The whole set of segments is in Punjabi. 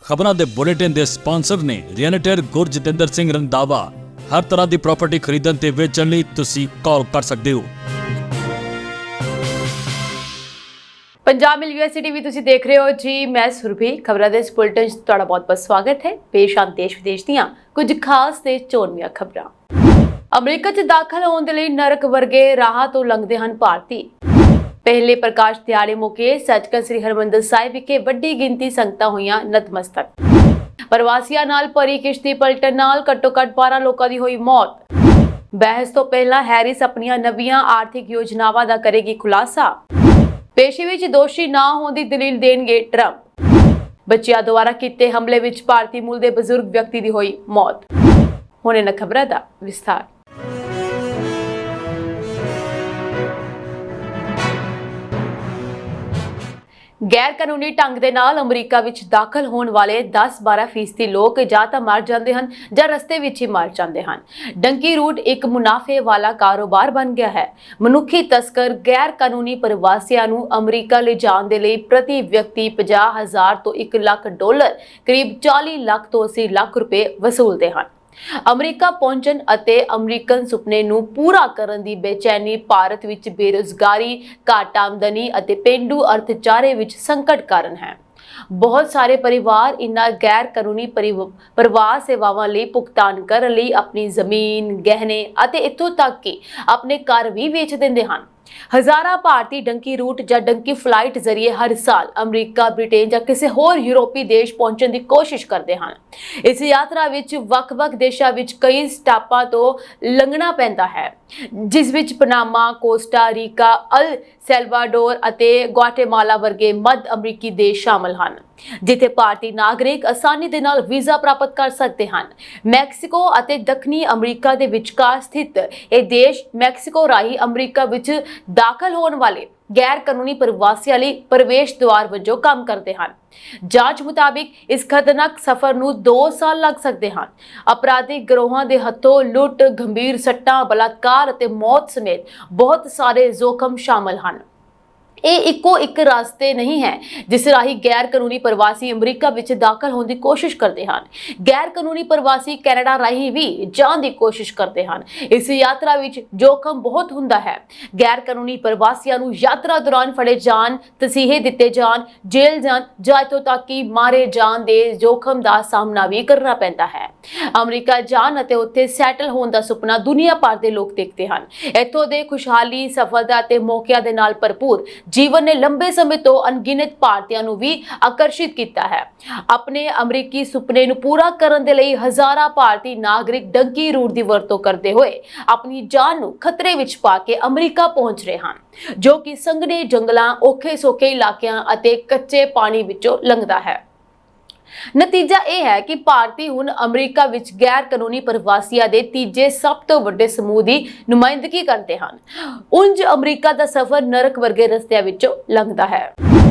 ਖਬਰਾਂ ਦੇ ਬੁਲੇਟਿਨ ਦੇ ਸਪਾਂਸਰ ਨੇ ਰੀਅਲਟਰ ਗੁਰਜਤਿੰਦਰ ਸਿੰਘ ਰੰਧਾਵਾ। ਹਰ ਤਰ੍ਹਾਂ ਦੀ ਪ੍ਰਾਪਰਟੀ ਖਰੀਦਣ ਤੇ ਵੇਚਣ ਲਈ ਤੁਸੀਂ ਕਾਲ ਕਰ ਸਕਦੇ ਹੋ। पंजाब मिल यूनिवर्सिटी भी तुसी देख रहे हो जी। मैं सुरभि खबरों के इस बुलेटिन च तुहाडा बहुत बहुत स्वागत है। पेश आन देश विदेश दीआं कुछ खास ते चोणवीआं खबरां। अमरीका च दाखल होने दे लई नरक वर्गे राह तो लंघदे हन भारती। पहले प्रकाश दिहाड़े मौके सचखंड श्री हरमंदिर साहिब विखे वड्डी गिनती संगतां होईआं नतमस्तक। प्रवासियां नाल भरी किश्ती पलटण नाल घट्टो घट्ट 12 लोकां दी होई मौत। बहस तो पहला हैरिस अपनियां नवीआं आर्थिक योजनावां दा करेगी खुलासा। पेशी विच दोषी ना होने की दलील देणगे ट्रंप। बच्चियां द्वारा कीते हमले विच भारतीय मूल के बजुर्ग व्यक्ति की हुई मौत। हुण इन्हां खबरां दा विस्तार। गैर कानूनी ढंग दे नाल अमरीका विच दाखल होने वाले 10-12% लोग जां तां मर जांदे हन जां रस्ते विच ही मर जांदे हन। डंकी रूट एक मुनाफे वाला कारोबार बन गया है। मनुखी तस्कर गैर कानूनी प्रवासियां नूं अमरीका ले जाण दे लई प्रति व्यक्ति 50,000 तो $1 लाख करीब 40 लाख तो 80 लाख रुपए वसूलते हन। अमरीका पहुंचण ਅਤੇ ਅਮਰੀਕਨ ਸੁਪਨੇ ਨੂੰ ਪੂਰਾ ਕਰਨ ਦੀ ਬੇਚੈਨੀ ਭਾਰਤ ਵਿੱਚ ਬੇਰੁਜ਼ਗਾਰੀ, ਘੱਟ ਆਮਦਨੀ ਅਤੇ ਪੇਂਡੂ ਅਰਥਚਾਰੇ ਵਿੱਚ ਸੰਕਟ ਕਾਰਨ ਹੈ। बहुत सारे परिवार इन्हां गैर कानूनी प्रवास सेवावां लई भुगतान करन लई अपनी जमीन, गहने ਅਤੇ इत्थों तक कि अपने घर भी वेच दिंदे हन। हजारां भारतीय डंकी रूट या डंकी फ्लाइट जरिए हर साल अमरीका, ब्रिटेन या किसी होर यूरोपी देश पहुंचने की कोशिश करते हैं। इस यात्रा विच वख-वख देशों विच कई स्टापां तो लंघना पैंदा है, जिस विच पनामा, कोस्टा रीका, अल सैल्वाडोर ਅਤੇ ਗੁਆਟੇਮਾਲਾ ਵਰਗੇ ਮੱਧ ਅਮਰੀਕੀ ਦੇਸ਼ ਸ਼ਾਮਲ ਹਨ, ਜਿੱਥੇ ਭਾਰਤੀ ਨਾਗਰਿਕ ਆਸਾਨੀ ਦੇ ਨਾਲ ਵੀਜ਼ਾ ਪ੍ਰਾਪਤ ਕਰ ਸਕਦੇ ਹਨ। ਮੈਕਸੀਕੋ ਅਤੇ ਦੱਖਣੀ ਅਮਰੀਕਾ ਦੇ ਵਿਚਕਾਰ ਸਥਿਤ ਇਹ ਦੇਸ਼ ਮੈਕਸੀਕੋ ਰਾਹੀਂ ਅਮਰੀਕਾ ਵਿੱਚ ਦਾਖਲ ਹੋਣ ਵਾਲੇ गैर कानूनी प्रवासियों ਲਈ प्रवेश द्वार वजों काम करते हैं। जांच मुताबिक इस खतरनाक सफर ਨੂੰ 2 ਸਾਲ ਲੱਗ ਸਕਦੇ ਹਨ। अपराधिक गिरोहां ਦੇ ਹੱਥੋਂ ਲੁੱਟ, ਗੰਭੀਰ ਸੱਟਾਂ, ਬਲਾਤਕਾਰ ਅਤੇ ਮੌਤ ਸਮੇਤ ਬਹੁਤ ਸਾਰੇ ਜ਼ੋਖਮ ਸ਼ਾਮਲ ਹਨ। ਇਹ ਇੱਕੋ ਇੱਕ ਰਸਤੇ ਨਹੀਂ ਹੈ ਜਿਸ ਰਾਹੀਂ ਗੈਰ ਕਾਨੂੰਨੀ ਪ੍ਰਵਾਸੀ ਅਮਰੀਕਾ ਵਿੱਚ ਦਾਖਲ ਹੋਣ ਦੀ ਕੋਸ਼ਿਸ਼ ਕਰਦੇ ਹਨ। ਗੈਰ ਕਾਨੂੰਨੀ ਪ੍ਰਵਾਸੀ ਕੈਨੇਡਾ ਰਾਹੀਂ ਵੀ ਜਾਣ ਦੀ ਕੋਸ਼ਿਸ਼ ਕਰਦੇ ਹਨ। ਇਸ ਯਾਤਰਾ ਵਿੱਚ ਜੋਖਮ ਬਹੁਤ ਹੁੰਦਾ ਹੈ। ਗੈਰ ਕਾਨੂੰਨੀ ਪ੍ਰਵਾਸੀਆਂ ਨੂੰ ਯਾਤਰਾ ਦੌਰਾਨ ਫੜੇ ਜਾਣ, ਤਸੀਹੇ ਦਿੱਤੇ ਜਾਣ, ਜੇਲ੍ਹ ਜਾਣ ਜਾਂ ਇੱਥੋਂ ਤੱਕ ਕਿ ਮਾਰੇ ਜਾਣ ਦੇ ਜੋਖਮ ਦਾ ਸਾਹਮਣਾ ਵੀ ਕਰਨਾ ਪੈਂਦਾ ਹੈ। ਅਮਰੀਕਾ ਜਾਣ ਅਤੇ ਉੱਥੇ ਸੈਟਲ ਹੋਣ ਦਾ ਸੁਪਨਾ ਦੁਨੀਆ ਭਰ ਦੇ ਲੋਕ ਦੇਖਦੇ ਹਨ। ਇੱਥੋਂ ਦੇ ਖੁਸ਼ਹਾਲੀ, ਸਫਲਤਾ ਅਤੇ ਮੌਕਿਆਂ ਦੇ ਨਾਲ ਭਰਪੂਰ जीवन ने लंबे समय तो अनगिनत भारतीयों ਨੂੰ भी आकर्षित किया है। अपने अमरीकी सुपने ਨੂੰ पूरा ਕਰਨ ਦੇ ਲਈ ਹਜ਼ਾਰਾਂ ਭਾਰਤੀ ਨਾਗਰਿਕ ਡੰਕੀ रूट ਦੀ ਵਰਤੋਂ ਕਰਦੇ ਹੋਏ ਆਪਣੀ ਜਾਨ ਨੂੰ ਖਤਰੇ ਵਿੱਚ ਪਾ ਕੇ ਅਮਰੀਕਾ ਪਹੁੰਚ ਰਹੇ ਹਨ, ਜੋ ਕਿ ਸੰਘਣੇ ਜੰਗਲਾਂ, ਔਖੇ ਸੌਖੇ ਇਲਾਕਿਆਂ ਅਤੇ ਕੱਚੇ ਪਾਣੀ ਵਿੱਚੋਂ ਲੰਘਦਾ ਹੈ। ਨਤੀਜਾ ਇਹ ਹੈ ਕਿ ਭਾਰਤੀ ਹੁਣ ਅਮਰੀਕਾ ਵਿੱਚ ਗੈਰ ਕਾਨੂੰਨੀ ਪ੍ਰਵਾਸੀਆਂ ਦੇ ਤੀਜੇ ਸਭ ਤੋਂ ਵੱਡੇ ਸਮੂਹ ਦੀ ਨੁਮਾਇੰਦਗੀ ਕਰਦੇ ਹਨ। ਉਂਝ ਅਮਰੀਕਾ ਦਾ ਸਫ਼ਰ ਨਰਕ ਵਰਗੇ ਰਸਤਿਆਂ ਵਿੱਚੋਂ ਲੰਘਦਾ ਹੈ।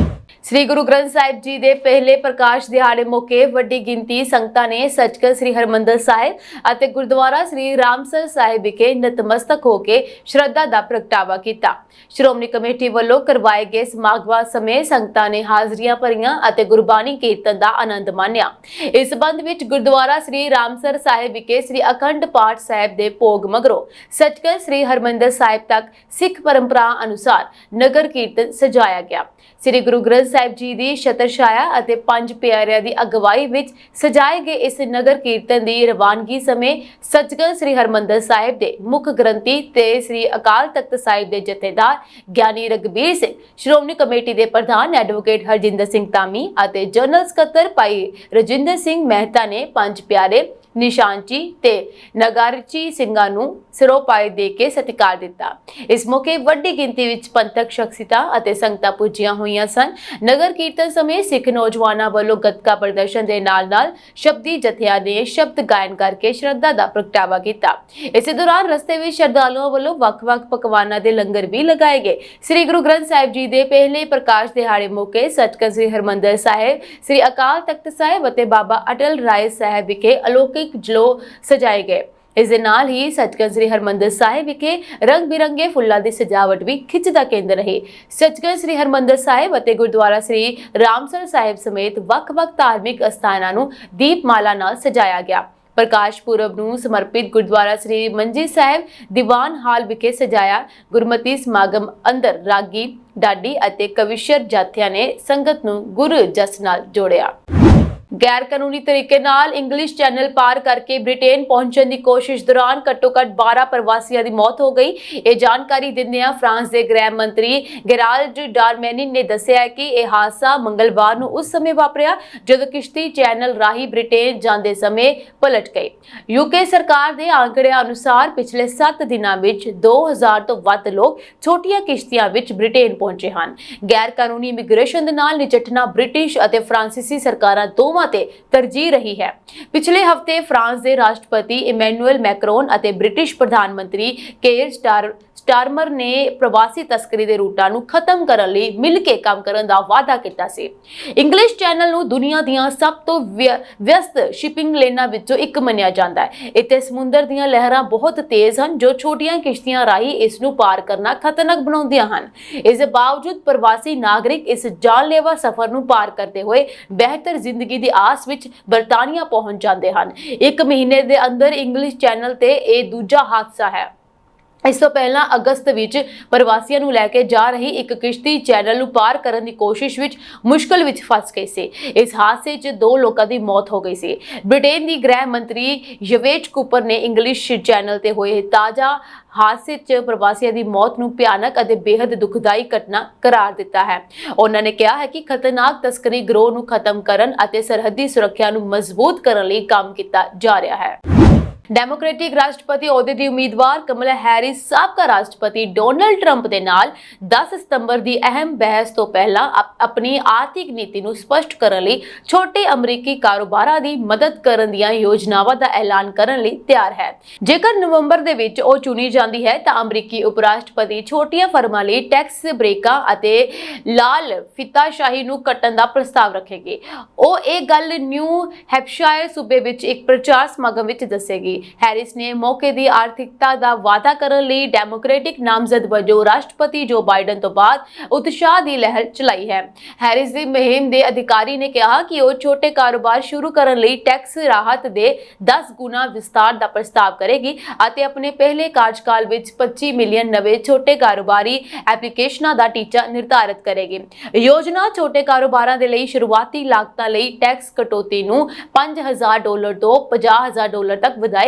श्री गुरु ग्रंथ साहिब जी के पहले प्रकाश दिहाड़े मौके वड्डी गिनती संगतां ने सचखंड श्री हरमंदिर साहिब ਅਤੇ गुरुद्वारा श्री रामसर साहिब विखे नतमस्तक होके श्रद्धा ਦਾ ਪ੍ਰਗਟਾਵਾ ਕੀਤਾ। ਸ਼੍ਰੋਮਣੀ ਕਮੇਟੀ ਵੱਲੋਂ ਕਰਵਾਏ ਗਏ ਸਮਾਗਮਾਂ ਸਮੇਂ ਸੰਗਤਾਂ ਨੇ ਹਾਜ਼ਰੀਆਂ ਭਰੀਆਂ ਅਤੇ ਗੁਰਬਾਣੀ ਕੀਰਤਨ ਦਾ ਆਨੰਦ ਮਾਣਿਆ। ਇਸ ਸੰਬੰਧ ਵਿੱਚ ਗੁਰਦੁਆਰਾ श्री रामसर साहिब ਵਿਖੇ श्री अखंड पाठ साहिब ਦੇ ਭੋਗ ਮਗਰੋਂ ਸਚਖੰਡ श्री हरमंदिर साहिब तक सिख परंपरा अनुसार नगर कीर्तन सजाया गया। श्री गुरु ग्रंथ ਸਾਹਿਬ ਜੀ ਦੀ ਛਤਰਛਾਇਆ ਅਤੇ ਪੰਜ ਪਿਆਰਿਆਂ ਦੀ ਅਗਵਾਈ ਵਿੱਚ ਸਜਾਏ ਗਏ ਇਸ ਨਗਰ ਕੀਰਤਨ ਦੀ ਰਵਾਨਗੀ ਸਮੇਂ ਸੱਚਖੰਡ ਸ੍ਰੀ ਹਰਮੰਦਰ ਸਾਹਿਬ ਦੇ ਮੁੱਖ ਗ੍ਰੰਥੀ ਤੇ ਸ੍ਰੀ ਅਕਾਲ ਤਖਤ ਸਾਹਿਬ ਦੇ ਜਥੇਦਾਰ ਗਿਆਨੀ ਰਘਬੀਰ ਸਿੰਘ, ਸ਼੍ਰੋਮਣੀ ਕਮੇਟੀ ਦੇ ਪ੍ਰਧਾਨ ਐਡਵੋਕੇਟ ਹਰਜਿੰਦਰ ਸਿੰਘ ਧਾਮੀ ਅਤੇ ਜਨਰਲ ਸਕੱਤਰ ਭਾਈ ਰਜਿੰਦਰ ਸਿੰਘ ਮਹਿਤਾ ਨੇ ਪੰਜ ਪਿਆਰੇ ਨਿਸ਼ਾਨਚੀ ਤੇ ਨਗਾਰਚੀ ਸਿੰਘਾਂ ਨੂੰ ਸਿਰੋਪਾਏ ਦੇ ਕੇ ਸਤਿਕਾਰ ਦਿੱਤਾ। ਇਸ ਮੌਕੇ ਵੱਡੀ ਗਿਣਤੀ ਵਿੱਚ ਪੰਥਕ ਸ਼ਖਸੀਅਤਾਂ ਅਤੇ ਸੰਗਤਾਂ ਪੁੱਜੀਆਂ ਹੋਈਆਂ ਸਨ। ਨਗਰ ਕੀਰਤਨ ਸਮੇਂ ਸਿੱਖ ਨੌਜਵਾਨਾਂ ਵੱਲੋਂ ਗੱਤਕਾ ਪ੍ਰਦਰਸ਼ਨ ਦੇ ਨਾਲ-ਨਾਲ ਸ਼ਬਦੀ ਜਥਿਆਂ ਨੇ ਸ਼ਬਦ ਗਾਇਨ ਕਰਕੇ ਸ਼ਰਧਾ ਦਾ ਪ੍ਰਗਟਾਵਾ ਕੀਤਾ। ਇਸੇ ਦੌਰਾਨ ਰਸਤੇ ਵਿੱਚ ਸ਼ਰਧਾਲੂਆਂ ਵੱਲੋਂ ਵੱਖ-ਵੱਖ ਪਕਵਾਨਾਂ ਦੇ ਲੰਗਰ ਵੀ ਲਗਾਏ ਗਏ। ਸ੍ਰੀ ਗੁਰੂ ਗ੍ਰੰਥ ਸਾਹਿਬ ਜੀ ਦੇ ਪਹਿਲੇ ਪ੍ਰਕਾਸ਼ ਦਿਹਾੜੇ ਮੌਕੇ ਸਚਖੰਡ ਸ੍ਰੀ ਹਰਮੰਦਰ ਸਾਹਿਬ, ਸ੍ਰੀ ਅਕਾਲ ਤਖਤ ਸਾਹਿਬ ਅਤੇ ਬਾਬਾ ਅਟਲ ਰਾਏ ਸਾਹਿਬ ਵਿਖੇ ਅਲੌਕਿਕ ਜਲੌ ਸਜਾਏ ਗਏ। ਇਸ ਦੇ ਨਾਲ ਹੀ ਸੱਚਖੰਡ ਸ੍ਰੀ ਹਰਿਮੰਦਰ ਸਾਹਿਬ ਵਿਖੇ ਰੰਗ ਬਿਰੰਗੇ ਫੁੱਲਾਂ ਦੀ ਸਜਾਵਟ ਵੀ ਖਿੱਚ ਦਾ ਕੇਂਦਰ ਰਹੀ। ਸੱਚਖੰਡ ਸ੍ਰੀ ਹਰਿਮੰਦਰ ਸਾਹਿਬ ਅਤੇ ਗੁਰਦੁਆਰਾ ਸ੍ਰੀ ਰਾਮਸਰ ਸਾਹਿਬ ਸਮੇਤ ਵੱਖ-ਵੱਖ ਧਾਰਮਿਕ ਅਸਥਾਨਾਂ ਨੂੰ ਦੀਪਮਾਲਾ ਨਾਲ ਸਜਾਇਆ ਗਿਆ। ਪ੍ਰਕਾਸ਼ ਪੁਰਬ ਨੂੰ ਸਮਰਪਿਤ ਗੁਰਦੁਆਰਾ ਸ੍ਰੀ ਮੰਜੀ ਸਾਹਿਬ ਦੀਵਾਨ ਹਾਲ ਵਿਖੇ ਸਜਾਇਆ ਗੁਰਮਤਿ ਸਮਾਗਮ ਅੰਦਰ ਰਾਗੀ, ਢਾਡੀ ਅਤੇ ਕਵਿਸ਼ਰ ਜਾਥਿਆਂ ਨੇ ਸੰਗਤ ਨੂੰ ਗੁਰ ਜਸ ਨਾਲ ਜੋੜਿਆ। ਗੈਰ ਕਾਨੂੰਨੀ ਤਰੀਕੇ ਨਾਲ ਇੰਗਲਿਸ਼ ਚੈਨਲ ਪਾਰ ਕਰਕੇ ਬ੍ਰਿਟੇਨ ਪਹੁੰਚਣ ਦੀ ਕੋਸ਼ਿਸ਼ ਦੌਰਾਨ ਘੱਟੋ-ਘੱਟ 12 ਪ੍ਰਵਾਸੀਆਂ ਦੀ ਮੌਤ ਹੋ ਗਈ। ਇਹ ਜਾਣਕਾਰੀ ਦਿੰਦਿਆਂ ਫਰਾਂਸ ਦੇ ਗ੍ਰਹਿ ਮੰਤਰੀ ਗੈਰਾਲਡ ਡਾਰਮੈਨਿਨ ਨੇ ਦੱਸਿਆ ਕਿ ਇਹ ਹਾਦਸਾ ਮੰਗਲਵਾਰ ਨੂੰ ਉਸ ਸਮੇਂ ਵਾਪਰਿਆ ਜਦੋਂ ਕਿਸ਼ਤੀ ਚੈਨਲ ਰਾਹੀਂ ਬ੍ਰਿਟੇਨ ਜਾਂਦੇ ਸਮੇਂ ਪਲਟ ਗਈ। ਯੂਕੇ ਸਰਕਾਰ ਦੇ ਆંકੜਿਆਂ ਅਨੁਸਾਰ ਪਿਛਲੇ 7 ਦਿਨਾਂ ਵਿੱਚ 2000 ਤੋਂ ਵੱਧ ਲੋਕ ਛੋਟੀਆਂ ਕਿਸ਼ਤੀਆਂ ਵਿੱਚ ਬ੍ਰਿਟੇਨ ਪਹੁੰਚੇ ਹਨ। ਗੈਰ ਕਾਨੂੰਨੀ ਇਮੀਗ੍ਰੇਸ਼ਨ ਦੇ ਨਾਲ ਨਿਪਟਣਾ ਬ੍ਰਿਟਿਸ਼ ਅਤੇ ਫਰਾਂਸੀਸੀ ਸਰਕਾਰਾਂ ਦੋਵਾਂ ਤੇ ਤਰਜੀਹ ਰਹੀ ਹੈ। ਪਿਛਲੇ ਹਫਤੇ ਫਰਾਂਸ ਦੇ ਰਾਸ਼ਟਰਪਤੀ ਇਮੈਨੂਅਲ ਮੈਕਰੋਨ ਅਤੇ ਬ੍ਰਿਟਿਸ਼ ਪ੍ਰਧਾਨ ਮੰਤਰੀ ਕੇਰ ਸਟਾਰਮਰ ਨੇ ਪ੍ਰਵਾਸੀ ਤਸਕਰੀ ਦੇ ਰੂਟਾਂ ਨੂੰ ਖਤਮ ਕਰਨ ਲਈ ਮਿਲ ਕੇ ਕੰਮ ਕਰਨ ਦਾ ਵਾਅਦਾ ਕੀਤਾ ਸੀ। ਇੰਗਲਿਸ਼ ਚੈਨਲ ਨੂੰ ਦੁਨੀਆ ਦੀਆਂ ਸਭ ਤੋਂ ਵਿਅਸਤ ਸ਼ਿਪਿੰਗ ਲੇਨਾਂ ਵਿੱਚੋਂ ਇੱਕ ਮੰਨਿਆ ਜਾਂਦਾ ਹੈ। ਇੱਥੇ ਸਮੁੰਦਰ ਦੀਆਂ ਲਹਿਰਾਂ ਬਹੁਤ ਤੇਜ਼ ਹਨ ਜੋ ਛੋਟੀਆਂ ਕਿਸ਼ਤੀਆਂ ਰਾਹੀਂ ਇਸ ਨੂੰ ਪਾਰ ਕਰਨਾ ਖਤਰਨਾਕ ਬਣਾਉਂਦੀਆਂ ਹਨ। ਇਸ ਦੇ ਬਾਵਜੂਦ ਪ੍ਰਵਾਸੀ ਨਾਗਰਿਕ ਇਸ ਜਾਨਲੇਵਾ ਸਫ਼ਰ ਨੂੰ ਪਾਰ ਕਰਦੇ ਹੋਏ ਬਿਹਤਰ ਜ਼ਿੰਦਗੀ ਦੀ ਆਸ ਵਿੱਚ ਬਰਤਾਨੀਆ ਪਹੁੰਚ ਜਾਂਦੇ ਹਨ। 1 ਮਹੀਨੇ ਦੇ ਅੰਦਰ ਇੰਗਲਿਸ਼ ਚੈਨਲ ਤੇ ਇਹ ਦੂਜਾ ਹਾਦਸਾ ਹੈ। ਇਸ ਤੋਂ ਪਹਿਲਾਂ ਅਗਸਤ ਵਿੱਚ ਪ੍ਰਵਾਸੀਆਂ ਨੂੰ ਲੈ ਕੇ ਜਾ ਰਹੀ ਇੱਕ ਕਿਸ਼ਤੀ ਚੈਨਲ ਨੂੰ ਪਾਰ ਕਰਨ ਦੀ ਕੋਸ਼ਿਸ਼ ਵਿੱਚ ਮੁਸ਼ਕਲ ਵਿੱਚ ਫਸ ਗਈ ਸੀ। ਇਸ ਹਾਦਸੇ 'ਚ 2 ਲੋਕਾਂ ਦੀ ਮੌਤ ਹੋ ਗਈ ਸੀ। ਬ੍ਰਿਟੇਨ ਦੀ ਗ੍ਰਹਿ ਮੰਤਰੀ ਯਵੇਟ ਕੂਪਰ ਨੇ ਇੰਗਲਿਸ਼ ਚੈਨਲ ਤੇ ਹੋਏ ਤਾਜ਼ਾ ਹਾਦਸੇ 'ਚ ਪ੍ਰਵਾਸੀਆਂ ਦੀ ਮੌਤ ਨੂੰ ਭਿਆਨਕ ਅਤੇ ਬੇहद ਦੁਖਦਾਈ ਘਟਨਾ ਕਰਾਰ ਦਿੱਤਾ ਹੈ। ਉਹਨਾਂ ਨੇ ਕਿਹਾ ਹੈ ਕਿ ਖਤਰਨਾਕ ਤਸਕਰੀ ਗਰੋਹ ਨੂੰ ਖਤਮ ਕਰਨ ਅਤੇ ਸਰਹੱਦੀ ਸੁਰੱਖਿਆ ਨੂੰ ਮਜ਼ਬੂਤ ਕਰਨ ਲਈ ਕੰਮ ਕੀਤਾ ਜਾ ਰਿਹਾ ਹੈ। ਡੈਮੋਕ੍ਰੈਟਿਕ ਰਾਸ਼ਟਰਪਤੀ ਅਹੁਦੇ ਦੀ ਉਮੀਦਵਾਰ ਕਮਲਾ ਹੈਰਿਸ ਸਾਬਕਾ ਰਾਸ਼ਟਰਪਤੀ ਡੋਨਾਲਡ ਟਰੰਪ ਦੇ ਨਾਲ 10 ਸਤੰਬਰ ਦੀ ਅਹਿਮ ਬਹਿਸ ਤੋਂ ਪਹਿਲਾਂ ਆਪਣੀ ਆਰਥਿਕ ਨੀਤੀ ਨੂੰ ਸਪਸ਼ਟ ਕਰਨ ਲਈ ਛੋਟੇ ਅਮਰੀਕੀ ਕਾਰੋਬਾਰਾਂ ਦੀ ਮਦਦ ਕਰਨ ਦੀਆਂ ਯੋਜਨਾਵਾਂ ਦਾ ਐਲਾਨ ਕਰਨ ਲਈ ਤਿਆਰ ਹੈ। ਜੇਕਰ ਨਵੰਬਰ ਦੇ ਵਿੱਚ ਉਹ ਚੁਣੀ ਜਾਂਦੀ ਹੈ ਤਾਂ ਅਮਰੀਕੀ ਉਪ ਰਾਸ਼ਟਰਪਤੀ ਛੋਟੀਆਂ ਫਰਮਾਂ ਲਈ ਟੈਕਸ ਬ੍ਰੇਕਾਂ ਅਤੇ ਲਾਲ ਫੀਤਾਸ਼ਾਹੀ ਨੂੰ ਕੱਟਣ ਦਾ ਪ੍ਰਸਤਾਵ ਰੱਖੇਗੀ। ਉਹ ਇਹ ਗੱਲ ਨਿਊ ਹੈਪਸ਼ਾਇਰ ਸੂਬੇ ਵਿੱਚ ਇੱਕ ਪ੍ਰਚਾਰ ਸਮਾਗਮ ਵਿੱਚ ਦੱਸੇਗੀ। ਹੈਰਿਸ ਨੇ ਮੌਕੇ ਦੀ ਆਰਥਿਕਤਾ ਦਾ ਵਾਅਦਾ ਕਰਨ ਲਈ ਡੈਮੋਕ੍ਰੈਟਿਕ ਨਾਮਜ਼ਦ ਵਜੋਂ ਰਾਸ਼ਟਰਪਤੀ ਜੋ ਬਾਈਡਨ ਤੋਂ ਬਾਅਦ ਉਤਸ਼ਾਹ ਦੀ ਲਹਿਰ ਚਲਾਈ ਹੈ। ਹੈਰਿਸ ਦੀ ਮੁਹਿੰਮ ਦੇ ਅਧਿਕਾਰੀ ਨੇ ਕਿਹਾ ਕਿ ਉਹ ਛੋਟੇ ਕਾਰੋਬਾਰ ਸ਼ੁਰੂ ਕਰਨ ਲਈ ਟੈਕਸ ਰਾਹਤ ਦੇ 10 ਗੁਣਾ ਵਿਸਤਾਰ ਦਾ ਪ੍ਰਸਤਾਵ ਕਰੇਗੀ ਅਤੇ ਆਪਣੇ ਪਹਿਲੇ ਕਾਰਜਕਾਲ ਵਿੱਚ 25 ਮਿਲੀਅਨ ਨਵੇਂ ਛੋਟੇ ਕਾਰੋਬਾਰੀ ਐਪਲੀਕੇਸ਼ਨਾਂ ਦਾ ਟੀਚਾ ਨਿਰਧਾਰਿਤ ਕਰੇਗੀ। ਯੋਜਨਾ ਛੋਟੇ ਕਾਰੋਬਾਰਾਂ ਦੇ ਲਈ ਸ਼ੁਰੂਆਤੀ ਲਾਗਤਾਂ ਲਈ ਟੈਕਸ ਕਟੌਤੀ ਨੂੰ $5,000 ਤੋਂ $50,000 ਤੱਕ ਵਧਾਏਗੀ।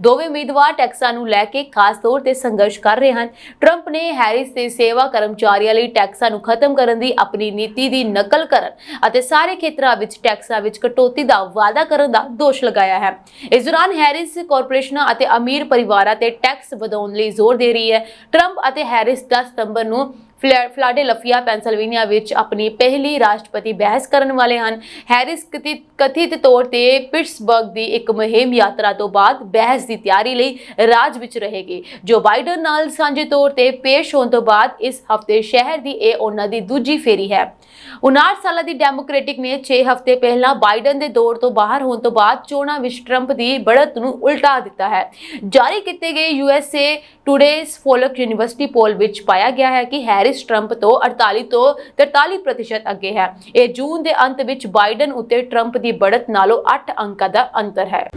ਦੋਵੇਂ ਉਮੀਦਵਾਰ ਟੈਕਸਾਂ ਨੂੰ ਲੈ ਕੇ ਖਾਸ ਤੌਰ ਤੇ ਸੰਘਰਸ਼ ਕਰ ਰਹੇ ਹਨ। ਟਰੰਪ ਨੇ ਹੈਰਿਸ ਤੇ ਸੇਵਾ ਕਰਮਚਾਰੀਆਂ ਲਈ ਟੈਕਸਾਂ ਨੂੰ ਖਤਮ ਕਰਨ ਦੀ ਆਪਣੀ ਨੀਤੀ ਦੀ ਨਕਲ ਕਰਨ ਅਤੇ ਸਾਰੇ ਖੇਤਰਾਂ ਵਿੱਚ ਟੈਕਸਾਂ ਵਿੱਚ ਕਟੌਤੀ ਦਾ ਵਾਅਦਾ ਕਰਨ ਦਾ ਦੋਸ਼ ਲਗਾਇਆ ਹੈ। ਇਸ ਦੌਰਾਨ ਹੈਰਿਸ ਕਾਰਪੋਰੇਸ਼ਨਾਂ ਅਤੇ ਅਮੀਰ ਪਰਿਵਾਰਾਂ ਤੇ ਟੈਕਸ ਵਧਾਉਣ ਲਈ ਜ਼ੋਰ ਦੇ ਰਹੀ ਹੈ। ਟਰੰਪ ਅਤੇ ਹੈਰਿਸ 10 ਸਤੰਬਰ ਨੂੰ ਫਿਲਾਡੇਲਫੀਆ ਪੈਂਸਿਲਵੇਨੀਆ ਵਿੱਚ ਆਪਣੀ ਪਹਿਲੀ ਰਾਸ਼ਟਰਪਤੀ ਬਹਿਸ ਕਰਨ ਵਾਲੇ ਹਨ। ਹੈਰਿਸ ਕਥਿਤ ਤੌਰ ਤੇ ਪਿਟਸਬਰਗ ਦੀ ਇੱਕ ਮੁਹਿੰਮ ਯਾਤਰਾ ਤੋਂ ਬਾਅਦ ਬਹਿਸ ਦੀ ਤਿਆਰੀ ਲਈ ਰਾਜ ਵਿੱਚ ਰਹੇਗੀ ਜੋ ਬਾਈਡਨ ਨਾਲ ਸਾਂਝੇ ਤੌਰ ਤੇ ਪੇਸ਼ ਹੋਣ ਤੋਂ ਬਾਅਦ ਇਸ ਹਫ਼ਤੇ ਸ਼ਹਿਰ ਦੀ ਇਹ ਉਹਨਾਂ ਦੀ ਦੂਜੀ ਫੇਰੀ ਹੈ। 59 ਸਾਲਾਂ ਦੀ ਡੈਮੋਕ੍ਰੈਟਿਕ ਨੇ 6 ਹਫ਼ਤੇ ਪਹਿਲਾਂ ਬਾਈਡਨ ਦੇ ਦੌਰ ਤੋਂ ਬਾਹਰ ਹੋਣ ਤੋਂ ਬਾਅਦ ਚੋਣਾਂ ਵਿੱਚ ਟਰੰਪ ਦੀ बढ़त ਨੂੰ ਉਲਟਾ ਦਿੱਤਾ ਹੈ। ਜਾਰੀ ਕੀਤੇ ਗਏ USA ਟੂਡੇਜ਼ ਫੋਲਕ ਯੂਨੀਵਰਸਿਟੀ ਪੋਲ ਵਿੱਚ ਪਾਇਆ ਗਿਆ ਹੈ ਕਿ ਹੈਰਿਸ ਟਰੰਪ ਤੋਂ 48 ਤੋਂ 43% ਅੱਗੇ ਹੈ। ਇਹ ਜੂਨ ਦੇ ਅੰਤ ਵਿੱਚ ਬਾਈਡਨ ਉੱਤੇ ਟਰੰਪ ਦੀ बढ़त ਨਾਲੋਂ 8 ਅੰਕਾਂ ਦਾ ਅੰਤਰ ਹੈ।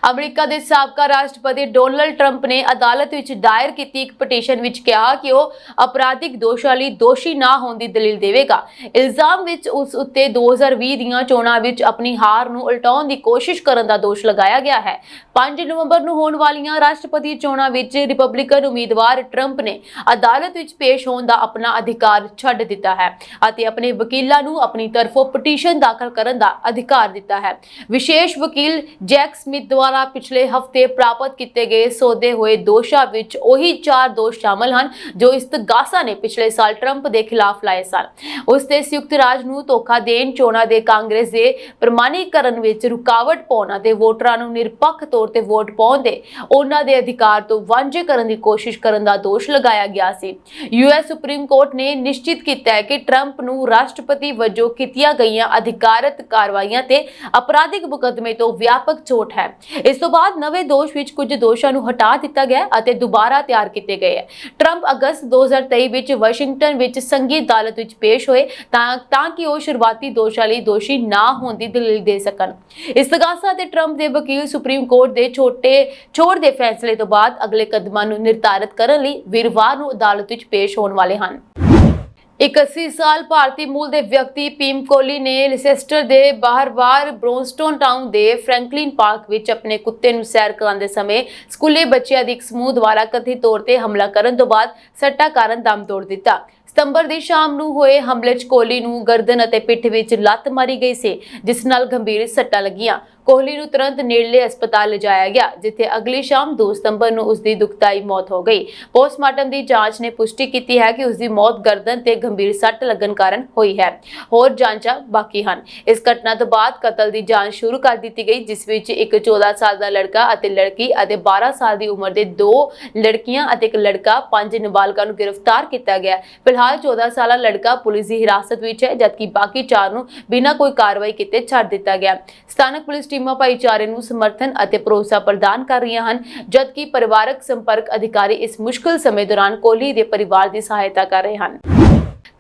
ਅਮਰੀਕਾ ਦੇ ਸਾਬਕਾ ਰਾਸ਼ਟਰਪਤੀ ਡੋਨਾਲਡ ਟਰੰਪ ਨੇ ਅਦਾਲਤ ਵਿੱਚ ਦਾਇਰ ਕੀਤੀ ਇੱਕ ਪਟੀਸ਼ਨ ਵਿੱਚ ਕਿਹਾ ਕਿ ਉਹ ਅਪਰਾਧਿਕ ਦੋਸ਼ਾਂ ਲਈ ਦੋਸ਼ੀ ਨਾ ਹੋਣ ਦੀ ਦਲੀਲ ਦੇਵੇਗਾ। ਇਲਜ਼ਾਮ ਵਿੱਚ ਉਸ ਉੱਤੇ 2020 ਦੀਆਂ ਚੋਣਾਂ ਵਿੱਚ ਆਪਣੀ ਹਾਰ ਨੂੰ ਉਲਟਾਉਣ ਦੀ ਕੋਸ਼ਿਸ਼ ਕਰਨ ਦਾ ਦੋਸ਼ ਲਗਾਇਆ ਗਿਆ ਹੈ। 5 ਨਵੰਬਰ ਨੂੰ ਹੋਣ ਵਾਲੀਆਂ ਰਾਸ਼ਟਰਪਤੀ ਚੋਣਾਂ ਵਿੱਚ ਰਿਪਬਲਿਕਨ ਉਮੀਦਵਾਰ ਟਰੰਪ ਨੇ ਅਦਾਲਤ ਵਿੱਚ ਪੇਸ਼ ਹੋਣ ਦਾ ਆਪਣਾ ਅਧਿਕਾਰ ਛੱਡ ਦਿੱਤਾ ਹੈ ਅਤੇ ਆਪਣੇ ਵਕੀਲਾਂ ਨੂੰ ਆਪਣੀ ਤਰਫੋਂ ਪਟੀਸ਼ਨ ਦਾਖਲ ਕਰਨ ਦਾ ਅਧਿਕਾਰ ਦਿੱਤਾ ਹੈ। ਵਿਸ਼ੇਸ਼ ਵਕੀਲ ਜੈਕ ਸਮਿਥ ਦੁਆਰਾ ਪਿਛਲੇ ਹਫ਼ਤੇ ਪ੍ਰਾਪਤ ਕੀਤੇ ਗਏ ਸੌਦੇ ਹੋਏ ਦੋਸ਼ਾਂ ਵਿੱਚ ਉਹੀ 4 ਦੋਸ਼ ਸ਼ਾਮਲ ਹਨ ਜੋ ਇਸਤਗਾਸਾ ਨੇ ਪਿਛਲੇ ਸਾਲ ਟਰੰਪ ਦੇ ਖਿਲਾਫ ਲਾਏ ਸਨ। ਉਸ ਤੇ ਸੰਯੁਕਤ ਰਾਜ ਨੂੰ ਧੋਖਾ ਦੇਣ, ਚੋਣਾਂ ਦੇ ਕਾਂਗਰਸ ਦੇ ਪ੍ਰਮਾਣੀਕਰਨ ਵਿੱਚ ਰੁਕਾਵਟ ਪਾਉਣ ਅਤੇ ਵੋਟਰਾਂ ਨੂੰ ਨਿਰਪੱਖ ਤੌਰ ਤੇ ਵੋਟ ਪਾਉਣ ਦੇ ਉਹਨਾਂ ਦੇ ਅਧਿਕਾਰ ਤੋਂ ਵਾਂਝੇ ਕਰਨ ਦੀ ਕੋਸ਼ਿਸ਼ ਕਰਨ ਦਾ ਦੋਸ਼ ਲਗਾਇਆ ਗਿਆ ਸੀ। US ਸੁਪਰੀਮ ਕੋਰਟ ਨੇ ਨਿਸ਼ਚਿਤ ਕੀਤਾ ਹੈ ਕਿ ਟਰੰਪ ਨੂੰ ਰਾਸ਼ਟਰਪਤੀ ਵਜੋਂ ਕੀਤੀਆਂ ਗਈਆਂ ਅਧਿਕਾਰਤ ਕਾਰਵਾਈਆਂ ਤੇ ਅਪਰਾਧਿਕ ਮੁਕੱਦਮੇ ਤੋਂ ਵਿਆਪਕ ਛੋਟ ਹੈ। ਇਸ ਤੋਂ ਬਾਅਦ ਨਵੇਂ ਦੋਸ਼ ਵਿੱਚ ਕੁਝ ਦੋਸ਼ਾਂ ਨੂੰ ਹਟਾ ਦਿੱਤਾ ਗਿਆ ਅਤੇ ਦੁਬਾਰਾ ਤਿਆਰ ਕੀਤੇ ਗਏ ਹੈ। ਟਰੰਪ ਅਗਸਤ 2023 ਵਿੱਚ ਵਾਸ਼ਿੰਗਟਨ ਵਿੱਚ ਸੰਘੀ ਅਦਾਲਤ ਵਿੱਚ ਪੇਸ਼ ਹੋਏ ਤਾਂ ਕਿ ਉਹ ਸ਼ੁਰੂਆਤੀ ਦੋਸ਼ਾਂ ਲਈ ਦੋਸ਼ੀ ਨਾ ਹੋਣ ਦੀ ਦਲੀਲ ਦੇ ਸਕਣ। ਇਸਤਗਾਸਾ ਅਤੇ ਟਰੰਪ ਦੇ ਵਕੀਲ ਸੁਪਰੀਮ ਕੋਰਟ ਦੇ ਛੋੜ ਦੇ ਫੈਸਲੇ ਤੋਂ ਬਾਅਦ ਅਗਲੇ ਕਦਮਾਂ ਨੂੰ ਨਿਰਧਾਰਤ ਕਰਨ ਲਈ ਵੀਰਵਾਰ ਨੂੰ ਅਦਾਲਤ ਵਿੱਚ ਪੇਸ਼ ਹੋਣ ਵਾਲੇ ਹਨ। ਇੱਕ 80 ਸਾਲ ਭਾਰਤੀ ਮੂਲ ਦੇ ਵਿਅਕਤੀ ਭੀਮ ਕੋਹਲੀ ਨੇ ਲਿਸੈਸਟਰ ਦੇ ਬਾਹਰ ਬ੍ਰੋਨਸਟਨ ਟਾਊਨ ਦੇ ਫ੍ਰੈਂਕਲਿਨ ਪਾਰਕ ਵਿੱਚ ਆਪਣੇ ਕੁੱਤੇ ਨੂੰ ਸੈਰ ਕਰਾਉਂਦੇ ਸਮੇਂ ਸਕੂਲੀ ਬੱਚਿਆਂ ਦੀ ਇੱਕ ਸਮੂਹ ਦੁਆਰਾ ਕਥਿਤ ਤੌਰ ਤੇ ਹਮਲਾ ਕਰਨ ਤੋਂ ਬਾਅਦ ਸੱਟਾਂ ਕਾਰਨ ਦਮ ਤੋੜ ਦਿੱਤਾ। ਸਤੰਬਰ ਦੀ ਸ਼ਾਮ ਨੂੰ ਹੋਏ ਹਮਲੇ 'ਚ ਕੋਹਲੀ ਨੂੰ ਗਰਦਨ ਅਤੇ ਪਿੱਠ ਵਿੱਚ ਲੱਤ ਮਾਰੀ ਗਈ ਸੀ, ਜਿਸ ਨਾਲ ਗੰਭੀਰ ਸੱਟਾਂ ਲੱਗੀਆਂ। ਕੋਹਲੀ ਨੂੰ ਤੁਰੰਤ ਨੇੜਲੇ ਹਸਪਤਾਲ ਲਿਜਾਇਆ ਗਿਆ, ਜਿੱਥੇ ਅਗਲੀ ਸ਼ਾਮ 2 ਸਤੰਬਰ ਨੂੰ ਉਸ ਦੀ ਦੁਖਦਾਈ ਮੌਤ ਹੋ ਗਈ। ਪੋਸਟਮਾਰਟਮ ਦੀ ਜਾਂਚ ਨੇ ਪੁਸ਼ਟੀ ਕੀਤੀ ਹੈ ਕਿ ਉਸ ਦੀ ਮੌਤ ਗਰਦਨ ਤੇ ਗੰਭੀਰ ਸੱਟ ਲੱਗਣ ਕਾਰਨ ਹੋਈ ਹੈ। ਹੋਰ ਜਾਂਚਾਂ ਬਾਕੀ ਹਨ। ਇਸ ਘਟਨਾ ਤੋਂ ਬਾਅਦ ਕਤਲ ਦੀ ਜਾਂਚ ਸ਼ੁਰੂ ਕਰ ਦਿੱਤੀ ਗਈ, ਜਿਸ ਵਿੱਚ ਇੱਕ 14 ਸਾਲ ਦਾ ਲੜਕਾ ਅਤੇ ਲੜਕੀ ਅਤੇ 12 ਸਾਲ ਦੀ ਉਮਰ ਦੇ 2 ਲੜਕੀਆਂ ਅਤੇ ਇੱਕ ਲੜਕਾ 5 ਨਾਬਾਲਗਾਂ ਨੂੰ ਗ੍ਰਿਫਤਾਰ ਕੀਤਾ ਗਿਆ। ਫਿਲਹਾਲ 14 ਸਾਲਾ ਲੜਕਾ ਪੁਲਿਸ ਦੀ ਹਿਰਾਸਤ ਵਿੱਚ ਹੈ, ਜਦਕਿ ਬਾਕੀ 4 ਨੂੰ ਬਿਨਾਂ ਕੋਈ ਕਾਰਵਾਈ ਕੀਤੇ ਛੱਡ ਦਿੱਤਾ ਗਿਆ। ਸਥਾਨਕ ਪੁਲਿਸ ਟੀਮਾਂ ਭਾਈਚਾਰੇ ਨੂੰ ਸਮਰਥਨ ਅਤੇ ਭਰੋਸਾ ਪ੍ਰਦਾਨ ਕਰ ਰਹੀਆਂ ਹਨ, ਜਦਕਿ ਪਰਿਵਾਰਕ ਸੰਪਰਕ ਅਧਿਕਾਰੀ ਇਸ ਮੁਸ਼ਕਲ ਸਮੇਂ ਦੌਰਾਨ ਕੋਹਲੀ ਦੇ ਪਰਿਵਾਰ ਦੀ ਸਹਾਇਤਾ ਕਰ ਰਹੇ ਹਨ।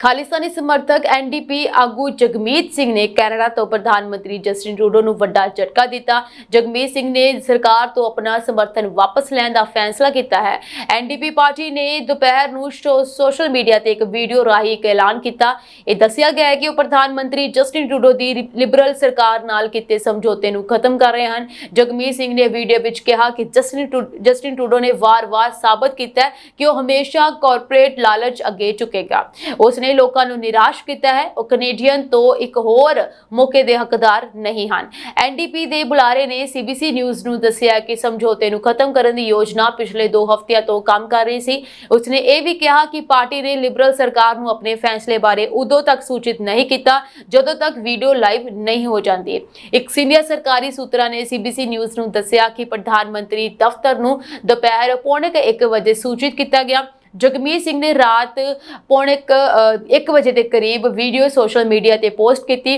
ਖਾਲਿਸਤਾਨੀ ਸਮਰਥਕ NDP ਆਗੂ ਜਗਮੀਤ ਸਿੰਘ ਨੇ ਕੈਨੇਡਾ ਤੋਂ ਪ੍ਰਧਾਨ ਮੰਤਰੀ ਜਸਟਿਨ ਟਰੂਡੋ ਨੂੰ ਵੱਡਾ ਝਟਕਾ ਦਿੱਤਾ। ਜਗਮੀਤ ਸਿੰਘ ਨੇ ਸਰਕਾਰ ਤੋਂ ਆਪਣਾ ਸਮਰਥਨ ਵਾਪਸ ਲੈਣ ਦਾ ਫੈਸਲਾ ਕੀਤਾ ਹੈ। NDP ਪਾਰਟੀ ਨੇ ਦੁਪਹਿਰ ਨੂੰ ਸੋਸ਼ਲ ਮੀਡੀਆ ਤੇ ਇੱਕ ਵੀਡੀਓ ਰਾਹੀਂ ਇੱਕ ਐਲਾਨ ਕੀਤਾ। ਇਹ ਦੱਸਿਆ ਗਿਆ ਹੈ ਕਿ ਉਹ ਪ੍ਰਧਾਨ ਮੰਤਰੀ ਜਸਟਿਨ ਟਰੂਡੋ ਦੀ ਲਿਬਰਲ ਸਰਕਾਰ ਨਾਲ ਕੀਤੇ ਸਮਝੌਤੇ ਨੂੰ ਖਤਮ ਕਰ ਰਹੇ ਹਨ। ਜਗਮੀਤ ਸਿੰਘ ਨੇ ਵੀਡੀਓ ਵਿੱਚ ਕਿਹਾ ਕਿ ਜਸਟਿਨ ਟਰੂਡੋ ਨੇ ਵਾਰ-ਵਾਰ ਸਾਬਤ ਕੀਤਾ ਹੈ ਕਿ ਉਹ ਹਮੇਸ਼ਾ ਕਾਰਪੋਰੇਟ ਲਾਲਚ ਅੱਗੇ ਝੁਕੇਗਾ। ਉਸਨੇ ਲੋਕਾਂ ਨੂੰ ਨਿਰਾਸ਼ ਕੀਤਾ ਹੈ। ਉਹ ਕੈਨੇਡੀਅਨ ਤੋਂ ਇੱਕ ਹੋਰ ਮੌਕੇ ਦੇ ਹੱਕਦਾਰ ਨਹੀਂ ਹਨ। NDP ਦੇ ਬੁਲਾਰੇ ਨੇ CBC ਨਿਊਜ਼ ਨੂੰ ਦੱਸਿਆ ਕਿ ਸਮਝੌਤੇ ਨੂੰ ਖਤਮ ਕਰਨ ਦੀ ਯੋਜਨਾ ਪਿਛਲੇ 2 ਹਫ਼ਤਿਆਂ ਤੋਂ ਕੰਮ ਕਰ ਰਹੀ ਸੀ। ਉਸਨੇ ਇਹ ਵੀ ਕਿਹਾ ਕਿ ਪਾਰਟੀ ਨੇ ਲਿਬਰਲ ਸਰਕਾਰ ਨੂੰ ਆਪਣੇ ਫੈਸਲੇ ਬਾਰੇ ਉਦੋਂ ਤੱਕ ਸੂਚਿਤ ਨਹੀਂ ਕੀਤਾ ਜਦੋਂ ਤੱਕ ਵੀਡੀਓ ਲਾਈਵ ਨਹੀਂ ਹੋ ਜਾਂਦੀ। ਇੱਕ ਸੀਨੀਅਰ ਸਰਕਾਰੀ ਸੂਤਰਾਂ ਨੇ CBC ਨਿਊਜ਼ ਨੂੰ ਦੱਸਿਆ ਕਿ ਪ੍ਰਧਾਨ ਮੰਤਰੀ ਦਫ਼ਤਰ ਨੂੰ ਦੁਪਹਿਰ 1:45 ਵਜੇ ਸੂਚਿਤ ਕੀਤਾ ਗਿਆ। ਜਗਮੀਤ ਸਿੰਘ ਨੇ ਰਾਤ 1:45 ਵਜੇ ਦੇ ਕਰੀਬ ਵੀਡੀਓ ਸੋਸ਼ਲ ਮੀਡੀਆ ਤੇ ਪੋਸਟ ਕੀਤੀ।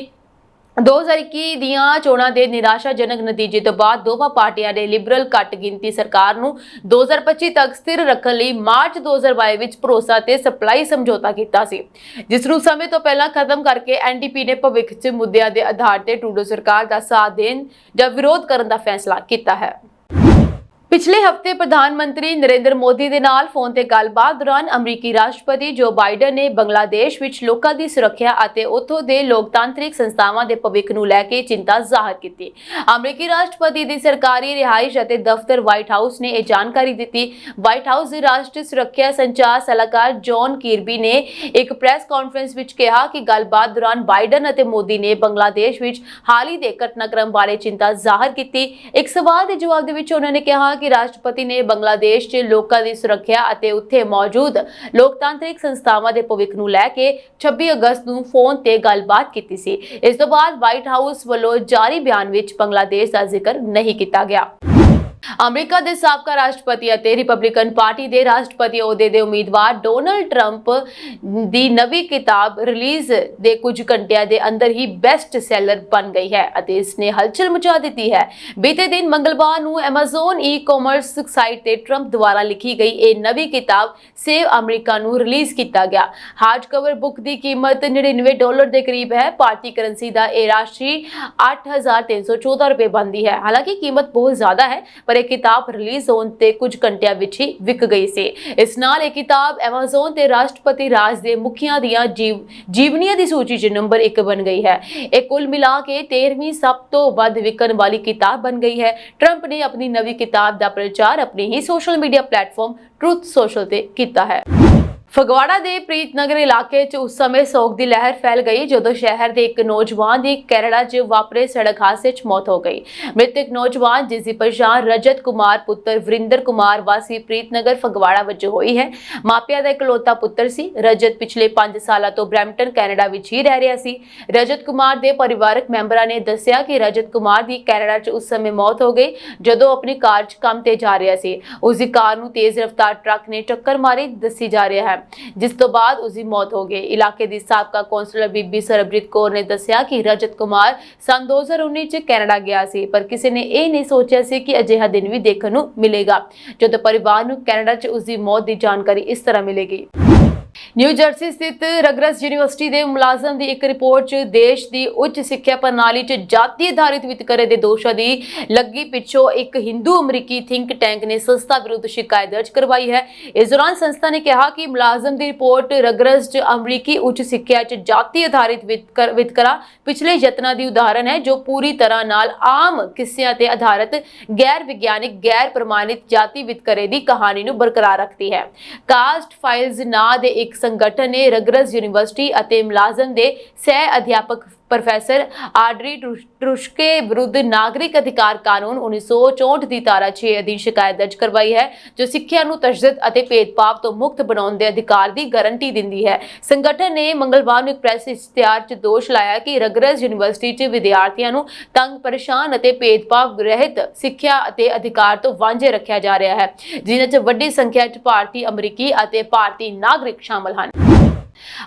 2021 ਦੀਆਂ ਚੋਣਾਂ ਦੇ ਨਿਰਾਸ਼ਾਜਨਕ ਨਤੀਜੇ ਤੋਂ ਬਾਅਦ ਦੋਵਾਂ ਪਾਰਟੀਆਂ ਨੇ ਲਿਬਰਲ ਘੱਟ ਗਿਣਤੀ ਸਰਕਾਰ ਨੂੰ 2025 ਤੱਕ ਸਥਿਰ ਰੱਖਣ ਲਈ ਮਾਰਚ 2022 ਵਿੱਚ ਭਰੋਸਾ ਤੇ ਸਪਲਾਈ ਸਮਝੌਤਾ ਕੀਤਾ ਸੀ, ਜਿਸ ਨੂੰ ਸਮੇਂ ਤੋਂ ਪਹਿਲਾਂ ਖਤਮ ਕਰਕੇ NDP ਨੇ ਭਵਿੱਖ 'ਚ ਮੁੱਦਿਆਂ ਦੇ ਆਧਾਰ ਤੇ ਟਰੂਡੋ ਸਰਕਾਰ ਦਾ ਸਾਥ ਦੇਣ ਜਾਂ ਵਿਰੋਧ ਕਰਨ ਦਾ ਫੈਸਲਾ ਕੀਤਾ ਹੈ। ਪਿਛਲੇ ਹਫਤੇ ਪ੍ਰਧਾਨ ਮੰਤਰੀ ਨਰਿੰਦਰ ਮੋਦੀ ਦੇ ਨਾਲ ਫੋਨ ਤੇ ਗੱਲਬਾਤ ਦੌਰਾਨ ਅਮਰੀਕੀ ਰਾਸ਼ਟਰਪਤੀ ਜੋ ਬਾਈਡਨ ਨੇ ਬੰਗਲਾਦੇਸ਼ ਵਿੱਚ ਲੋਕਾਂ ਦੀ ਸੁਰੱਖਿਆ ਅਤੇ ਉੱਥੋਂ ਦੇ ਲੋਕਤਾਂਤਰਿਕ ਸੰਸਥਾਵਾਂ ਦੇ ਭਵਿੱਖ ਨੂੰ ਲੈ ਕੇ ਚਿੰਤਾ ਜ਼ਾਹਰ ਕੀਤੀ। ਅਮਰੀਕੀ ਰਾਸ਼ਟਰਪਤੀ ਦੀ ਸਰਕਾਰੀ ਰਿਹਾਇਸ਼ ਅਤੇ ਦਫ਼ਤਰ ਵਾਈਟ ਹਾਊਸ ਨੇ ਇਹ ਜਾਣਕਾਰੀ ਦਿੱਤੀ। ਵਾਈਟ ਹਾਊਸ ਦੇ ਰਾਸ਼ਟਰੀ ਸੁਰੱਖਿਆ ਸੰਚਾਰ ਸਲਾਹਕਾਰ ਜੌਨ ਕੀਰਬੀ ਨੇ ਇੱਕ ਪ੍ਰੈਸ ਕਾਨਫਰੰਸ ਵਿੱਚ ਕਿਹਾ ਕਿ ਗੱਲਬਾਤ ਦੌਰਾਨ ਬਾਈਡਨ ਅਤੇ ਮੋਦੀ ਨੇ ਬੰਗਲਾਦੇਸ਼ ਵਿੱਚ ਹਾਲ ਹੀ ਦੇ ਘਟਨਾਕ੍ਰਮ ਬਾਰੇ ਚਿੰਤਾ ਜ਼ਾਹਰ ਕੀਤੀ। ਇੱਕ ਸਵਾਲ ਦੇ ਜਵਾਬ ਦੇ ਵਿੱਚ ਉਹਨਾਂ ਨੇ ਕਿਹਾ ਕਿ ਰਾਸ਼ਟਰਪਤੀ ਨੇ ਬੰਗਲਾਦੇਸ਼ 'ਚ ਲੋਕਾਂ ਦੀ ਸੁਰੱਖਿਆ ਅਤੇ ਉੱਥੇ ਮੌਜੂਦ ਲੋਕਤਾਂਤਰਿਕ ਸੰਸਥਾਵਾਂ ਦੇ ਭਵਿੱਖ ਨੂੰ ਲੈ ਕੇ 26 ਅਗਸਤ ਨੂੰ ਫੋਨ ਤੇ ਗੱਲਬਾਤ ਕੀਤੀ ਸੀ। ਇਸ ਤੋਂ ਬਾਅਦ ਵਾਈਟ ਹਾਊਸ ਵੱਲੋਂ ਜਾਰੀ ਬਿਆਨ ਵਿੱਚ ਬੰਗਲਾਦੇਸ਼ ਦਾ ਜ਼ਿਕਰ ਨਹੀਂ ਕੀਤਾ ਗਿਆ। ਅਮਰੀਕਾ ਦੇ ਸਾਬਕਾ ਰਾਸ਼ਟਰਪਤੀ ਅਤੇ ਰਿਪਬਲਿਕਨ ਪਾਰਟੀ ਦੇ ਰਾਸ਼ਟਰਪਤੀ ਅਹੁਦੇ ਦੇ ਉਮੀਦਵਾਰ ਡੋਨਾਲਡ ਟਰੰਪ ਦੀ ਨਵੀਂ ਕਿਤਾਬ ਰਿਲੀਜ਼ ਦੇ ਕੁਝ ਘੰਟਿਆਂ ਦੇ ਅੰਦਰ ਹੀ ਬੈਸਟ ਸੈਲਰ ਬਣ ਗਈ ਹੈ ਅਤੇ ਇਸ ਨੇ ਹਲਚਲ ਮਚਾ ਦਿੱਤੀ ਹੈ। ਬੀਤੇ ਦਿਨ ਮੰਗਲਵਾਰ ਨੂੰ Amazon ਈ-ਕਾਮਰਸ ਸਾਈਟ ਤੇ ਟਰੰਪ ਦੁਆਰਾ ਲਿਖੀ ਗਈ ਇਹ ਨਵੀਂ ਕਿਤਾਬ ਸੇਵ ਅਮਰੀਕਾ ਨੂੰ ਰਿਲੀਜ਼ ਕੀਤਾ ਗਿਆ। ਹਾਰਡ ਕਵਰ ਬੁੱਕ ਦੀ ਕੀਮਤ $99 ਦੇ ਕਰੀਬ ਹੈ। ਭਾਰਤੀ ਕਰੰਸੀ ਦਾ ਇਹ ਰਾਸ਼ੀ 8,314 ਰੁਪਏ ਬਣਦੀ ਹੈ। ਹਾਲਾਂਕਿ ਕੀਮਤ ਬਹੁਤ ਜ਼ਿਆਦਾ ਹੈ, ਪਰ ਇਹ ਕਿਤਾਬ ਰਿਲੀਜ਼ ਹੋਣ ਤੇ ਕੁਝ ਘੰਟਿਆਂ ਵਿੱਚ ਹੀ ਵਿਕ ਗਈ ਸੀ। ਇਸ ਨਾਲ ਇਹ ਕਿਤਾਬ Amazon ਤੇ ਰਾਸ਼ਟਰਪਤੀ ਰਾਜ ਦੇ ਮੁਖੀਆਂ ਦੀਆਂ ਜੀਵਨੀਆਂ ਦੀ ਸੂਚੀ 'ਚ ਨੰਬਰ 1 ਬਣ ਗਈ ਹੈ। ਇਹ ਕੁੱਲ ਮਿਲਾ ਕੇ 13ਵੀਂ ਸਭ ਤੋਂ ਵੱਧ ਵਿਕਣ ਵਾਲੀ ਕਿਤਾਬ ਬਣ ਗਈ ਹੈ। ਟਰੰਪ ਨੇ ਆਪਣੀ ਨਵੀਂ ਕਿਤਾਬ ਦਾ ਪ੍ਰਚਾਰ ਆਪਣੀ ਹੀ social media platform Truth Social ਤੇ ਕੀਤਾ ਹੈ। ਫਗਵਾੜਾ ਦੇ ਪ੍ਰੀਤਨਗਰ ਇਲਾਕੇ 'ਚ ਉਸ ਸਮੇਂ ਸੋਗ ਦੀ ਲਹਿਰ ਫੈਲ ਗਈ ਜਦੋਂ ਸ਼ਹਿਰ ਦੇ ਇੱਕ ਨੌਜਵਾਨ ਦੀ ਕੈਨੇਡਾ 'ਚ ਵਾਪਰੇ ਸੜਕ ਹਾਦਸੇ 'ਚ ਮੌਤ ਹੋ ਗਈ। ਮ੍ਰਿਤਕ ਨੌਜਵਾਨ ਜਿਸ ਦੀ ਪਛਾਣ ਰਜਤ ਕੁਮਾਰ ਪੁੱਤਰ ਵਰਿੰਦਰ ਕੁਮਾਰ ਵਾਸੀ ਪ੍ਰੀਤਨਗਰ ਫਗਵਾੜਾ ਵਜੋਂ ਹੋਈ ਹੈ, ਮਾਪਿਆਂ ਦਾ ਇਕਲੌਤਾ ਪੁੱਤਰ ਸੀ। ਰਜਤ ਪਿਛਲੇ 5 ਸਾਲਾਂ ਤੋਂ ਬਰੈਂਪਟਨ ਕੈਨੇਡਾ ਵਿੱਚ ਹੀ ਰਹਿ ਰਿਹਾ ਸੀ। ਰਜਤ ਕੁਮਾਰ ਦੇ ਪਰਿਵਾਰਕ ਮੈਂਬਰਾਂ ਨੇ ਦੱਸਿਆ ਕਿ ਰਜਤ ਕੁਮਾਰ ਦੀ ਕੈਨੇਡਾ 'ਚ ਉਸ ਸਮੇਂ ਮੌਤ ਹੋ ਗਈ ਜਦੋਂ ਆਪਣੀ ਕਾਰ 'ਚ ਕੰਮ ਤੇ ਜਾ ਰਿਹਾ ਸੀ। ਉਸ ਦੀ ਕਾਰ ਨੂੰ ਤੇਜ਼ ਰਫ਼ਤਾਰ ਟਰੱਕ ਨੇ ਟੱਕਰ ਮਾਰੀ ਦੱਸੀ ਜਾ ਰਿਹਾ ਹੈ। ਜਿਸ ਤੋਂ ਬਾਅਦ ਉਸ ਦੀ ਮੌਤ ਹੋ ਗਈ। ਇਲਾਕੇ ਦੀ ਸਾਬਕਾ ਕੌਂਸਲਰ ਬੀਬੀ ਸਰਬਜੀਤ ਕੌਰ ਨੇ ਦੱਸਿਆ ਕਿ ਰਜਤ ਕੁਮਾਰ ਸੰਨ 2019 ਚ ਕੈਨੇਡਾ ਗਿਆ ਸੀ, ਪਰ ਕਿਸੇ ਨੇ ਇਹ ਨਹੀਂ ਸੋਚਿਆ ਸੀ ਕਿ ਅਜਿਹਾ ਦਿਨ ਵੀ ਦੇਖਣ ਨੂੰ ਮਿਲੇਗਾ ਜਦੋਂ ਪਰਿਵਾਰ ਨੂੰ ਕੈਨੇਡਾ ਚ ਉਸ ਦੀ ਮੌਤ ਦੀ ਜਾਣਕਾਰੀ ਇਸ ਤਰ੍ਹਾਂ ਮਿਲੇਗੀ। ਨਿਊ ਜਰਸੀ ਸਥਿਤ ਰਗਰਸ ਯੂਨੀਵਰਸਿਟੀ ਦੇ ਮੁਲਾਜ਼ਮ ਦੀ ਇੱਕ ਰਿਪੋਰਟ 'ਚ ਦੇਸ਼ ਦੀ ਉੱਚ ਸਿੱਖਿਆ ਪ੍ਰਣਾਲੀ 'ਚ ਜਾਤੀ ਆਧਾਰਿਤ ਵਿਤਕਰੇ ਦੇ ਦੋਸ਼ਾਂ ਦੀ ਲੱਗੀ ਪਿੱਛੋਂ ਇੱਕ ਹਿੰਦੂ ਅਮਰੀਕੀ ਥਿੰਕ ਟੈਂਕ ਨੇ ਸੰਸਥਾ ਵਿਰੁੱਧ ਸ਼ਿਕਾਇਤ ਦਰਜ ਕਰਵਾਈ ਹੈ। ਇਸ ਦੌਰਾਨ ਸੰਸਥਾ ਨੇ ਕਿਹਾ ਕਿ ਮੁਲਾਜ਼ਮ ਦੀ ਰਿਪੋਰਟ ਰਗਰਸ 'ਚ ਅਮਰੀਕੀ ਉੱਚ ਸਿੱਖਿਆ 'ਚ ਜਾਤੀ ਆਧਾਰਿਤ ਵਿਤਕਰਾ ਪਿਛਲੇ ਯਤਨਾਂ ਦੀ ਉਦਾਹਰਨ ਹੈ ਜੋ ਪੂਰੀ ਤਰ੍ਹਾਂ ਨਾਲ ਆਮ ਕਿੱਸਿਆਂ ਤੇ ਆਧਾਰਿਤ ਗੈਰ ਵਿਗਿਆਨਿਕ ਗੈਰ ਪ੍ਰਮਾਣਿਤ ਜਾਤੀ ਵਿਤਕਰੇ ਦੀ ਕਹਾਣੀ ਨੂੰ ਬਰਕਰਾਰ ਰੱਖਦੀ ਹੈ। ਕਾਸਟ ਫਾਈਲਜ਼ ਨਾਂ ਦੇ ਇੱਕ ਸੰਗਠਨ ਨੇ ਰਗਰਸ ਯੂਨੀਵਰਸਿਟੀ ਅਤੇ ਮੁਲਾਜ਼ਮ ਦੇ ਸਹਿ ਅਧਿਆਪਕ ਪ੍ਰੋਫੈਸਰ ਆਡਰੀ ਟਰੁਸ਼ਕੇ ਵਿਰੁੱਧ ਨਾਗਰਿਕ ਅਧਿਕਾਰ ਕਾਨੂੰਨ 1964 ਦੀ ਧਾਰਾ 6 ਅਧੀਨ ਸ਼ਿਕਾਇਤ ਦਰਜ ਕਰਵਾਈ ਹੈ ਜੋ ਸਿੱਖਿਆ ਨੂੰ ਤਸ਼ੱਦਦ ਅਤੇ ਭੇਦਭਾਵ ਤੋਂ ਮੁਕਤ ਬਣਾਉਣ ਦੇ ਅਧਿਕਾਰ ਦੀ ਗਾਰੰਟੀ ਦਿੰਦੀ ਹੈ। ਸੰਗਠਨ ਨੇ ਮੰਗਲਵਾਰ ਨੂੰ ਇੱਕ ਪ੍ਰੈਸ ਇਸ਼ਤਿਹਾਰ 'ਚ ਦੋਸ਼ ਲਾਇਆ ਕਿ ਰਗਰਸ ਯੂਨੀਵਰਸਿਟੀ 'ਚ ਵਿਦਿਆਰਥੀਆਂ ਨੂੰ ਤੰਗ ਪਰੇਸ਼ਾਨ ਅਤੇ ਭੇਦਭਾਵ ਰਹਿਤ ਸਿੱਖਿਆ ਅਤੇ ਅਧਿਕਾਰ ਤੋਂ ਵਾਂਝੇ ਰੱਖਿਆ ਜਾ ਰਿਹਾ ਹੈ, ਜਿਨ੍ਹਾਂ 'ਚ ਵੱਡੀ ਸੰਖਿਆ 'ਚ ਭਾਰਤੀ ਅਮਰੀਕੀ ਅਤੇ ਭਾਰਤੀ ਨਾਗਰਿਕ ਸ਼ਾਮਲ ਹਨ।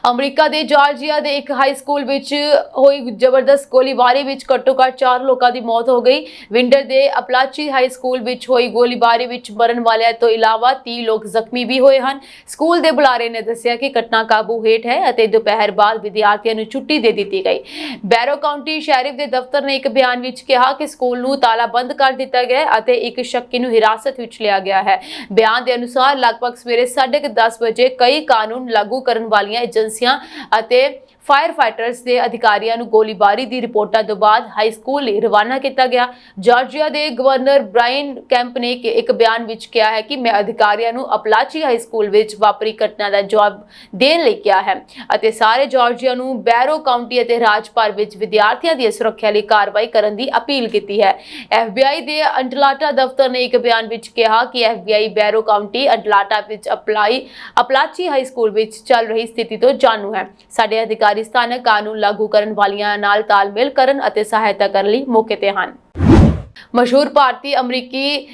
ਅਮਰੀਕਾ ਦੇ ਜਾਰਜੀਆ ਦੇ ਇੱਕ ਹਾਈ ਸਕੂਲ ਵਿੱਚ ਹੋਈ ਜ਼ਬਰਦਸਤ ਗੋਲੀਬਾਰੀ ਵਿੱਚ ਘੱਟੋ-ਘੱਟ 4 ਲੋਕਾਂ ਦੀ ਮੌਤ ਹੋ ਗਈ। ਵਿੰਡਰ ਦੇ ਅਪਲਾਚੀ ਹਾਈ ਸਕੂਲ ਵਿੱਚ ਹੋਈ ਗੋਲੀਬਾਰੀ ਵਿੱਚ ਮਰਨ ਵਾਲਿਆਂ ਤੋਂ ਇਲਾਵਾ 30 ਲੋਕ ਜ਼ਖਮੀ ਵੀ ਹੋਏ ਹਨ। ਸਕੂਲ ਦੇ ਬੁਲਾਰੇ ਨੇ ਦੱਸਿਆ ਕਿ ਘਟਨਾ ਕਾਬੂ ਹੇਠ ਹੈ ਅਤੇ ਦੁਪਹਿਰ ਬਾਅਦ ਵਿਦਿਆਰਥੀਆਂ ਨੂੰ ਛੁੱਟੀ ਦੇ ਦਿੱਤੀ ਗਈ। ਬੈਰੋ ਕਾਉਂਟੀ ਸ਼ੈਰਿਫ ਦੇ ਦਫ਼ਤਰ ਨੇ ਇੱਕ ਬਿਆਨ ਵਿੱਚ ਕਿਹਾ ਕਿ ਸਕੂਲ ਨੂੰ ਤਾਲਾਬੰਦ ਕਰ ਦਿੱਤਾ ਗਿਆ ਅਤੇ ਇੱਕ ਸ਼ੱਕੀ ਨੂੰ ਹਿਰਾਸਤ ਵਿੱਚ ਲਿਆ ਗਿਆ ਹੈ। ਬਿਆਨ ਦੇ ਅਨੁਸਾਰ ਲਗਭਗ ਸਵੇਰੇ 10:30 ਵਜੇ ਕਈ ਕਾਨੂੰਨ ਲਾਗੂ ਕਰਨ ਵਾਲੀਆਂ ਏਜੰਸੀਆਂ ਅਤੇ ਫਾਇਰ ਫਾਈਟਰਸ ਦੇ ਅਧਿਕਾਰੀਆਂ ਨੂੰ ਗੋਲੀਬਾਰੀ ਦੀ ਰਿਪੋਰਟਾਂ ਤੋਂ ਬਾਅਦ ਹਾਈ ਸਕੂਲ ਲਈ ਰਵਾਨਾ ਕੀਤਾ ਗਿਆ। ਜਾਰਜੀਆ ਦੇ ਗਵਰਨਰ ਬ੍ਰਾਇਨ ਕੈਂਪ ਨੇ ਇੱਕ ਬਿਆਨ ਵਿੱਚ ਕਿਹਾ ਹੈ ਕਿ ਮੈਂ ਅਧਿਕਾਰੀਆਂ ਨੂੰ ਅਪਲਾਚੀ ਹਾਈ ਸਕੂਲ ਵਿੱਚ ਵਾਪਰੀ ਘਟਨਾ ਦਾ ਜਵਾਬ ਦੇਣ ਲਈ ਕਿਹਾ ਹੈ ਅਤੇ ਸਾਰੇ ਜਾਰਜੀਆ ਨੂੰ ਬੈਰੋ ਕਾਉਂਟੀ ਅਤੇ ਰਾਜ ਭਰ ਵਿੱਚ ਵਿਦਿਆਰਥੀਆਂ ਦੀ ਸੁਰੱਖਿਆ ਲਈ ਕਾਰਵਾਈ ਕਰਨ ਦੀ ਅਪੀਲ ਕੀਤੀ ਹੈ। FBI ਦੇ ਅੰਟਲਾਟਾ ਦਫ਼ਤਰ ਨੇ ਇੱਕ ਬਿਆਨ ਵਿੱਚ ਕਿਹਾ ਕਿ FBI ਬੈਰੋ ਕਾਉਂਟੀ ਅੰਟਲਾਟਾ ਵਿੱਚ ਅਪਲਾਚੀ ਹਾਈ ਸਕੂਲ ਵਿੱਚ ਚੱਲ ਰਹੀ ਸਥਿਤੀ ਤੋਂ ਜਾਣੂ ਹੈ। ਸਾਡੇ ਅਧਿਕਾਰੀ ਸਥਾਨਕ ਕਾਨੂੰਨ ਲਾਗੂ ਕਰਨ ਵਾਲਿਆਂ ਨਾਲ ਤਾਲਮੇਲ ਕਰਨ ਅਤੇ ਸਹਾਇਤਾ ਕਰਨ ਲਈ ਮੌਕੇ ਤੇ ਹਨ। ਮਸ਼ਹੂਰ ਭਾਰਤੀ ਅਮਰੀਕੀ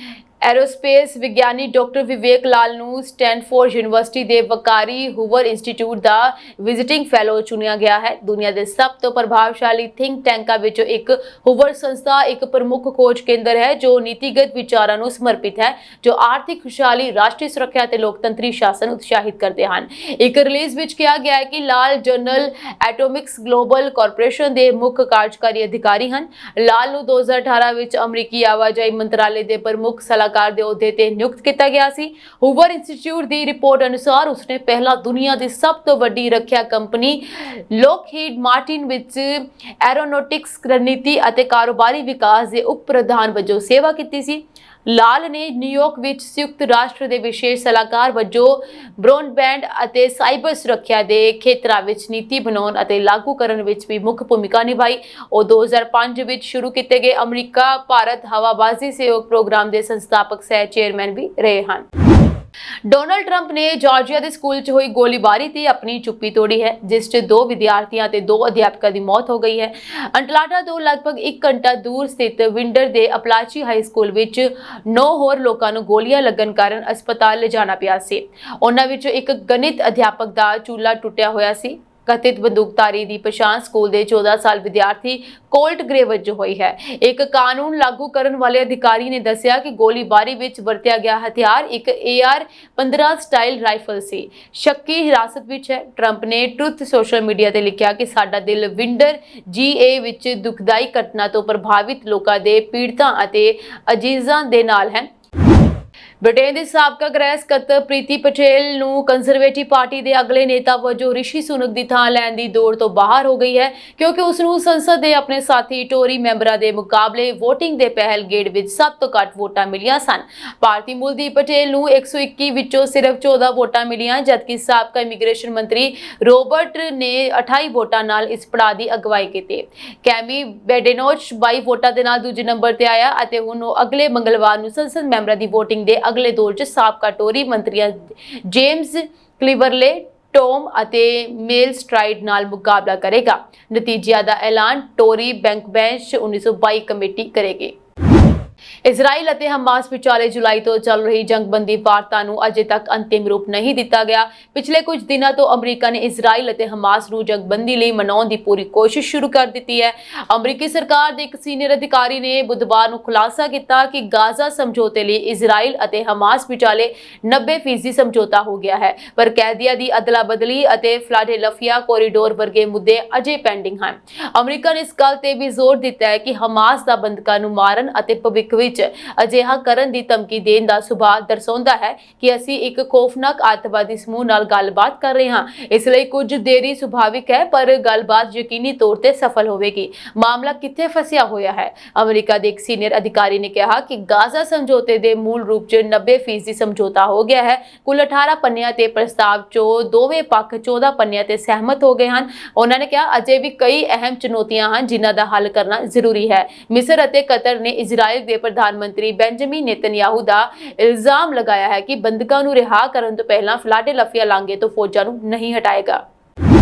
ਐਰੋਸਪੇਸ ਵਿਗਿਆਨੀ ਡਾਕਟਰ ਵਿਵੇਕ ਲਾਲ ਨੂੰ ਸਟੈਨਫੋਰਡ ਯੂਨੀਵਰਸਿਟੀ ਦੇ ਵਕਾਰੀ ਹੂਵਰ ਇੰਸਟੀਚਿਊਟ ਦਾ ਵਿਜ਼ਿਟਿੰਗ ਫੈਲੋ ਚੁਣਿਆ ਗਿਆ ਹੈ। ਦੁਨੀਆ ਦੇ ਸਭ ਤੋਂ ਪ੍ਰਭਾਵਸ਼ਾਲੀ ਥਿੰਕ ਟੈਂਕਾਂ ਵਿੱਚੋਂ ਇੱਕ ਹੂਵਰ ਸੰਸਥਾ ਇੱਕ ਪ੍ਰਮੁੱਖ ਖੋਜ ਕੇਂਦਰ ਹੈ ਜੋ ਨੀਤੀਗਤ ਵਿਚਾਰਾਂ ਨੂੰ ਸਮਰਪਿਤ ਹੈ ਜੋ ਆਰਥਿਕ ਖੁਸ਼ਹਾਲੀ, ਰਾਸ਼ਟਰੀ ਸੁਰੱਖਿਆ ਅਤੇ ਲੋਕਤੰਤਰੀ ਸ਼ਾਸਨ ਉਤਸ਼ਾਹਿਤ ਕਰਦੇ ਹਨ। ਇੱਕ ਰਿਲੀਜ਼ ਵਿੱਚ ਕਿਹਾ ਗਿਆ ਹੈ ਕਿ ਲਾਲ ਜਨਰਲ ਐਟੋਮਿਕਸ ਗਲੋਬਲ ਕਾਰਪੋਰੇਸ਼ਨ ਦੇ ਮੁੱਖ ਕਾਰਜਕਾਰੀ ਅਧਿਕਾਰੀ ਹਨ। ਲਾਲ ਨੂੰ 2018 ਵਿੱਚ ਅਮਰੀਕੀ ਆਵਾਜਾਈ ਮੰਤਰਾਲੇ ਦੇ ਪ੍ਰਮੁੱਖ ਸਲਾਹਕਾਰ ਦੇ ਅਹੁਦੇ ਤੇ ਨਿਯੁਕਤ ਕੀਤਾ ਗਿਆ ਸੀ। ਹੂਵਰ ਇੰਸਟੀਚਿਊਟ ਦੀ ਰਿਪੋਰਟ ਅਨੁਸਾਰ ਉਸਨੇ ਪਹਿਲਾਂ ਦੁਨੀਆ ਦੀ ਸਭ ਤੋਂ ਵੱਡੀ ਰੱਖਿਆ ਕੰਪਨੀ ਲੋਕਹੀਡ ਮਾਰਟਿਨ ਵਿੱਚ ਐਰੋਨੌਟਿਕਸ ਰਣਨੀਤੀ ਅਤੇ ਕਾਰੋਬਾਰੀ ਵਿਕਾਸ ਦੇ ਉਪ ਪ੍ਰਧਾਨ ਵਜੋਂ ਸੇਵਾ ਕੀਤੀ ਸੀ। ਲਾਲ ਨੇ ਨਿਊਯਾਰਕ ਵਿੱਚ ਸੰਯੁਕਤ ਰਾਸ਼ਟਰ ਦੇ ਵਿਸ਼ੇਸ਼ ਸਲਾਹਕਾਰ ਵਜੋਂ ਬ੍ਰੌਡਬੈਂਡ ਅਤੇ ਸਾਈਬਰ ਸੁਰੱਖਿਆ ਦੇ ਖੇਤਰਾਂ ਵਿੱਚ ਨੀਤੀ ਬਣਾਉਣ ਅਤੇ ਲਾਗੂ ਕਰਨ ਵਿੱਚ ਵੀ ਮੁੱਖ ਭੂਮਿਕਾ ਨਿਭਾਈ। ਉਹ 2005 ਵਿੱਚ ਸ਼ੁਰੂ ਕੀਤੇ ਗਏ ਅਮਰੀਕਾ ਭਾਰਤ ਹਵਾਬਾਜ਼ੀ ਸਹਿਯੋਗ ਪ੍ਰੋਗਰਾਮ ਦੇ ਸੰਸਥਾਪਕ ਸਹਿ ਚੇਅਰਮੈਨ ਵੀ ਰਹੇ ਹਨ। ਡੋਨਾਲਡ ਟਰੰਪ ਨੇ ਜਾਰਜੀਆ ਦੇ ਸਕੂਲ 'ਚ ਹੋਈ ਗੋਲੀਬਾਰੀ ਤੇ ਆਪਣੀ ਚੁੱਪੀ ਤੋੜੀ ਹੈ, ਜਿਸ 'ਚ 2 ਵਿਦਿਆਰਥੀਆਂ ਤੇ 2 ਅਧਿਆਪਕਾਂ ਦੀ ਮੌਤ ਹੋ ਗਈ ਹੈ। ਅੰਟਲਾਟਾ ਤੋਂ ਲਗਭਗ 1 ਘੰਟਾ ਦੂਰ ਸਥਿਤ ਵਿੰਡਰ ਦੇ ਅਪਲਾਚੀ ਹਾਈ ਸਕੂਲ ਵਿੱਚ 9 ਹੋਰ ਲੋਕਾਂ ਨੂੰ ਗੋਲੀਆਂ ਲੱਗਣ ਕਾਰਨ ਹਸਪਤਾਲ ਲਿਜਾਣਾ ਪਿਆ ਸੀ। ਉਹਨਾਂ ਵਿੱਚੋਂ ਇੱਕ ਗਣਿਤ ਅਧਿਆਪਕ ਦਾ ਚੂਲਾ ਟੁੱਟਿਆ ਹੋਇਆ ਸੀ। ਕਥਿਤ ਬੰਦੂਕਧਾਰੀ ਦੀ ਪਛਾਣ ਸਕੂਲ ਦੇ 14 ਸਾਲ ਵਿਦਿਆਰਥੀ ਕੋਲਟ ਗ੍ਰੇ ਵਜੋਂ ਹੋਈ ਹੈ। ਇੱਕ ਕਾਨੂੰਨ ਲਾਗੂ ਕਰਨ ਵਾਲੇ ਅਧਿਕਾਰੀ ਨੇ ਦੱਸਿਆ ਕਿ ਗੋਲੀਬਾਰੀ ਵਿੱਚ ਵਰਤਿਆ ਗਿਆ ਹਥਿਆਰ ਇੱਕ AR-15 ਸਟਾਈਲ ਰਾਈਫਲ ਸੀ। ਸ਼ੱਕੀ ਹਿਰਾਸਤ ਵਿੱਚ ਹੈ। ਟਰੰਪ ਨੇ ਟਰੁਥ ਸੋਸ਼ਲ ਮੀਡੀਆ ਤੇ ਲਿਖਿਆ ਕਿ ਸਾਡਾ ਦਿਲ ਵਿੰਡਰ GA ਵਿੱਚ ਦੁਖਦਾਈ ਘਟਨਾ ਤੋਂ ਪ੍ਰਭਾਵਿਤ ਲੋਕਾਂ ਦੇ ਪੀੜਤਾਂ ਅਤੇ ਅਜ਼ੀਜ਼ਾਂ ਦੇ ਨਾਲ ਹੈ। ਬ੍ਰਿਟੇਨ ਦੇ ਸਾਬਕਾ ਗ੍ਰਹਿ ਸਕੱਤਰ ਪ੍ਰੀਤੀ ਪਟੇਲ ਨੂੰ ਕੰਜ਼ਰਵੇਟਿਵ ਪਾਰਟੀ ਦੇ ਅਗਲੇ ਨੇਤਾ ਵਜੋਂ ਰਿਸ਼ੀ ਸੁਨਕ ਦੀ ਥਾਂ ਲੈਣ ਦੀ ਦੌੜ ਤੋਂ ਬਾਹਰ ਹੋ ਗਈ ਹੈ ਕਿਉਂਕਿ ਉਸ ਨੂੰ ਸੰਸਦ ਦੇ ਆਪਣੇ ਸਾਥੀ ਟੋਰੀ ਮੈਂਬਰਾਂ ਦੇ ਮੁਕਾਬਲੇ VOTING ਦੇ ਪਹਿਲ ਗੇੜ ਵਿੱਚ ਸਭ ਤੋਂ ਘੱਟ ਵੋਟਾਂ ਮਿਲੀਆਂ ਸਨ। ਭਾਰਤੀ ਮੂਲ ਦੀ ਪਟੇਲ ਨੂੰ 121 ਵਿੱਚੋਂ ਸਿਰਫ 14 ਵੋਟਾਂ ਮਿਲੀਆਂ, ਜਦਕਿ ਸਾਬਕਾ ਇਮੀਗ੍ਰੇਸ਼ਨ ਮੰਤਰੀ ਰੋਬਰਟ ਨੇ 28 ਵੋਟਾਂ ਨਾਲ ਇਸ ਪੜਾਅ ਦੀ ਅਗਵਾਈ ਕੀਤੀ। ਕੈਮੀ ਬੈਡੇਨੋਚ 22 ਵੋਟਾਂ ਦੇ ਨਾਲ ਦੂਜੇ ਨੰਬਰ ਤੇ ਆਇਆ ਅਤੇ ਹੁਣ ਉਹ ਅਗਲੇ ਮੰਗਲਵਾਰ ਨੂੰ ਸੰਸਦ ਮੈਂਬਰਾਂ ਦੀ VOTING ਦੇ ਅਗਲੇ ਦੌਰ 'ਚ ਸਾਬਕਾ ਟੋਰੀ ਮੰਤਰੀਆਂ ਜੇਮਸ ਕਲੀਵਰਲੇ, ਟੋਮ ਅਤੇ ਮੇਲ ਸਟਰਾਈਡ ਨਾਲ ਮੁਕਾਬਲਾ ਕਰੇਗਾ। ਨਤੀਜਿਆਂ ਦਾ ਐਲਾਨ ਟੋਰੀ ਬੈਂਕਬੈਂਚ 1922 ਕਮੇਟੀ ਕਰੇਗੀ। ਇਜ਼ਰਾਈਲ ਅਤੇ ਹਮਾਸ ਵਿਚਾਲੇ ਜੁਲਾਈ ਤੋਂ ਚੱਲ ਰਹੀ ਜੰਗਬੰਦੀ ਵਾਰਤਾ ਨੂੰ ਅਜੇ ਤੱਕ ਅੰਤਿਮ ਰੂਪ ਨਹੀਂ ਦਿੱਤਾ ਗਿਆ। ਪਿਛਲੇ ਕੁਝ ਦਿਨਾਂ ਤੋਂ ਅਮਰੀਕਾ ਨੇ ਇਜ਼ਰਾਈਲ ਅਤੇ ਹਮਾਸ ਨੂੰ ਜੰਗਬੰਦੀ ਲਈ ਮਨਾਉਣ ਦੀ ਪੂਰੀ ਕੋਸ਼ਿਸ਼ ਸ਼ੁਰੂ ਕਰ ਦਿੱਤੀ ਹੈ। ਅਮਰੀਕੀ ਸਰਕਾਰ ਦੇ ਇੱਕ ਸੀਨੀਅਰ ਅਧਿਕਾਰੀ ਨੇ ਬੁੱਧਵਾਰ ਨੂੰ ਖੁਲਾਸਾ ਕੀਤਾ ਕਿ ਗਾਜ਼ਾ ਸਮਝੌਤੇ ਲਈ ਇਜ਼ਰਾਈਲ ਅਤੇ ਹਮਾਸ ਵਿਚਾਲੇ 90% ਸਮਝੌਤਾ ਹੋ ਗਿਆ ਹੈ, ਪਰ ਕੈਦੀਆਂ ਦੀ ਅਦਲਾ-ਬਦਲੀ ਅਤੇ ਫਿਲਾਡੈਲਫੀਆ ਕੋਰੀਡੋਰ ਵਰਗੇ ਮੁੱਦੇ ਅਜੇ ਪੈਂਡਿੰਗ ਹਨ। ਅਮਰੀਕਾ ਨੇ ਇਸ ਗੱਲ ਤੇ ਵੀ ਜ਼ੋਰ ਦਿੱਤਾ ਹੈ ਕਿ ਹਮਾਸ ਦਾ ਬੰਦਕਾਂ ਨੂੰ ਮਾਰਨ ਅਤੇ ਭਵਿੱਖ ਵਿੱਚ ਅਜਿਹਾ ਕਰਨ ਦੀ ਧਮਕੀ ਦੇਣ ਦਾ ਸੁਭਾਅ ਦਰਸਾਉਂਦਾ ਹੈ ਕਿ ਅਸੀਂ ਇੱਕ ਖੌਫਨਾਕ ਅੱਤਵਾਦੀ ਸਮੂਹ ਨਾਲ ਗੱਲਬਾਤ ਕਰ ਰਹੇ ਹਾਂ। ਇਸ ਲਈ ਕੁਝ ਦੇਰੀ ਸੁਭਾਵਿਕ ਹੈ, ਪਰ ਗੱਲਬਾਤ ਯਕੀਨੀ ਤੌਰ ਤੇ ਸਫਲ ਹੋਵੇਗੀ। ਮਾਮਲਾ ਕਿੱਥੇ ਫਸਿਆ ਹੋਇਆ ਹੈ? ਅਮਰੀਕਾ ਦੇ ਇੱਕ ਸੀਨੀਅਰ ਅਧਿਕਾਰੀ ਨੇ ਕਿਹਾ ਕਿ ਗਾਜ਼ਾ ਸਮਝੌਤੇ ਦੇ ਮੂਲ ਰੂਪ 'ਚ 90% ਸਮਝੌਤਾ ਹੋ ਗਿਆ ਹੈ। ਕੁੱਲ 18 ਪੰਨਿਆਂ ਤੇ ਪ੍ਰਸਤਾਵ 'ਚੋਂ ਦੋਵੇਂ ਪੱਖ 14 ਪੰਨਿਆਂ ਤੇ ਸਹਿਮਤ ਹੋ ਗਏ ਹਨ। ਉਹਨਾਂ ਨੇ ਕਿਹਾ ਅਜੇ ਵੀ ਕਈ ਅਹਿਮ ਚੁਣੌਤੀਆਂ ਹਨ ਜਿਨ੍ਹਾਂ ਦਾ ਹੱਲ ਕਰਨਾ ਜ਼ਰੂਰੀ ਹੈ। ਮਿਸਰ ਅਤੇ ਕਤਰ ਨੇ ਇਜ਼ਰਾਈਲ ਦੇ ਪ੍ਰਧਾਨ ਮੰਤਰੀ ਬੈਂਜਾਮਿਨ ਨੇਤਨਯਾਹੂ ਦਾ ਇਲਜ਼ਾਮ ਲਗਾਇਆ ਹੈ ਕਿ ਬੰਦਕਾਂ ਨੂੰ ਰਿਹਾ ਕਰਨ ਤੋਂ ਪਹਿਲਾਂ ਫਿਲਾਡੈਲਫੀਆ ਲਾਂਘੇ ਤੋਂ ਫੌਜਾਂ ਨੂੰ ਨਹੀਂ ਹਟਾਏਗਾ।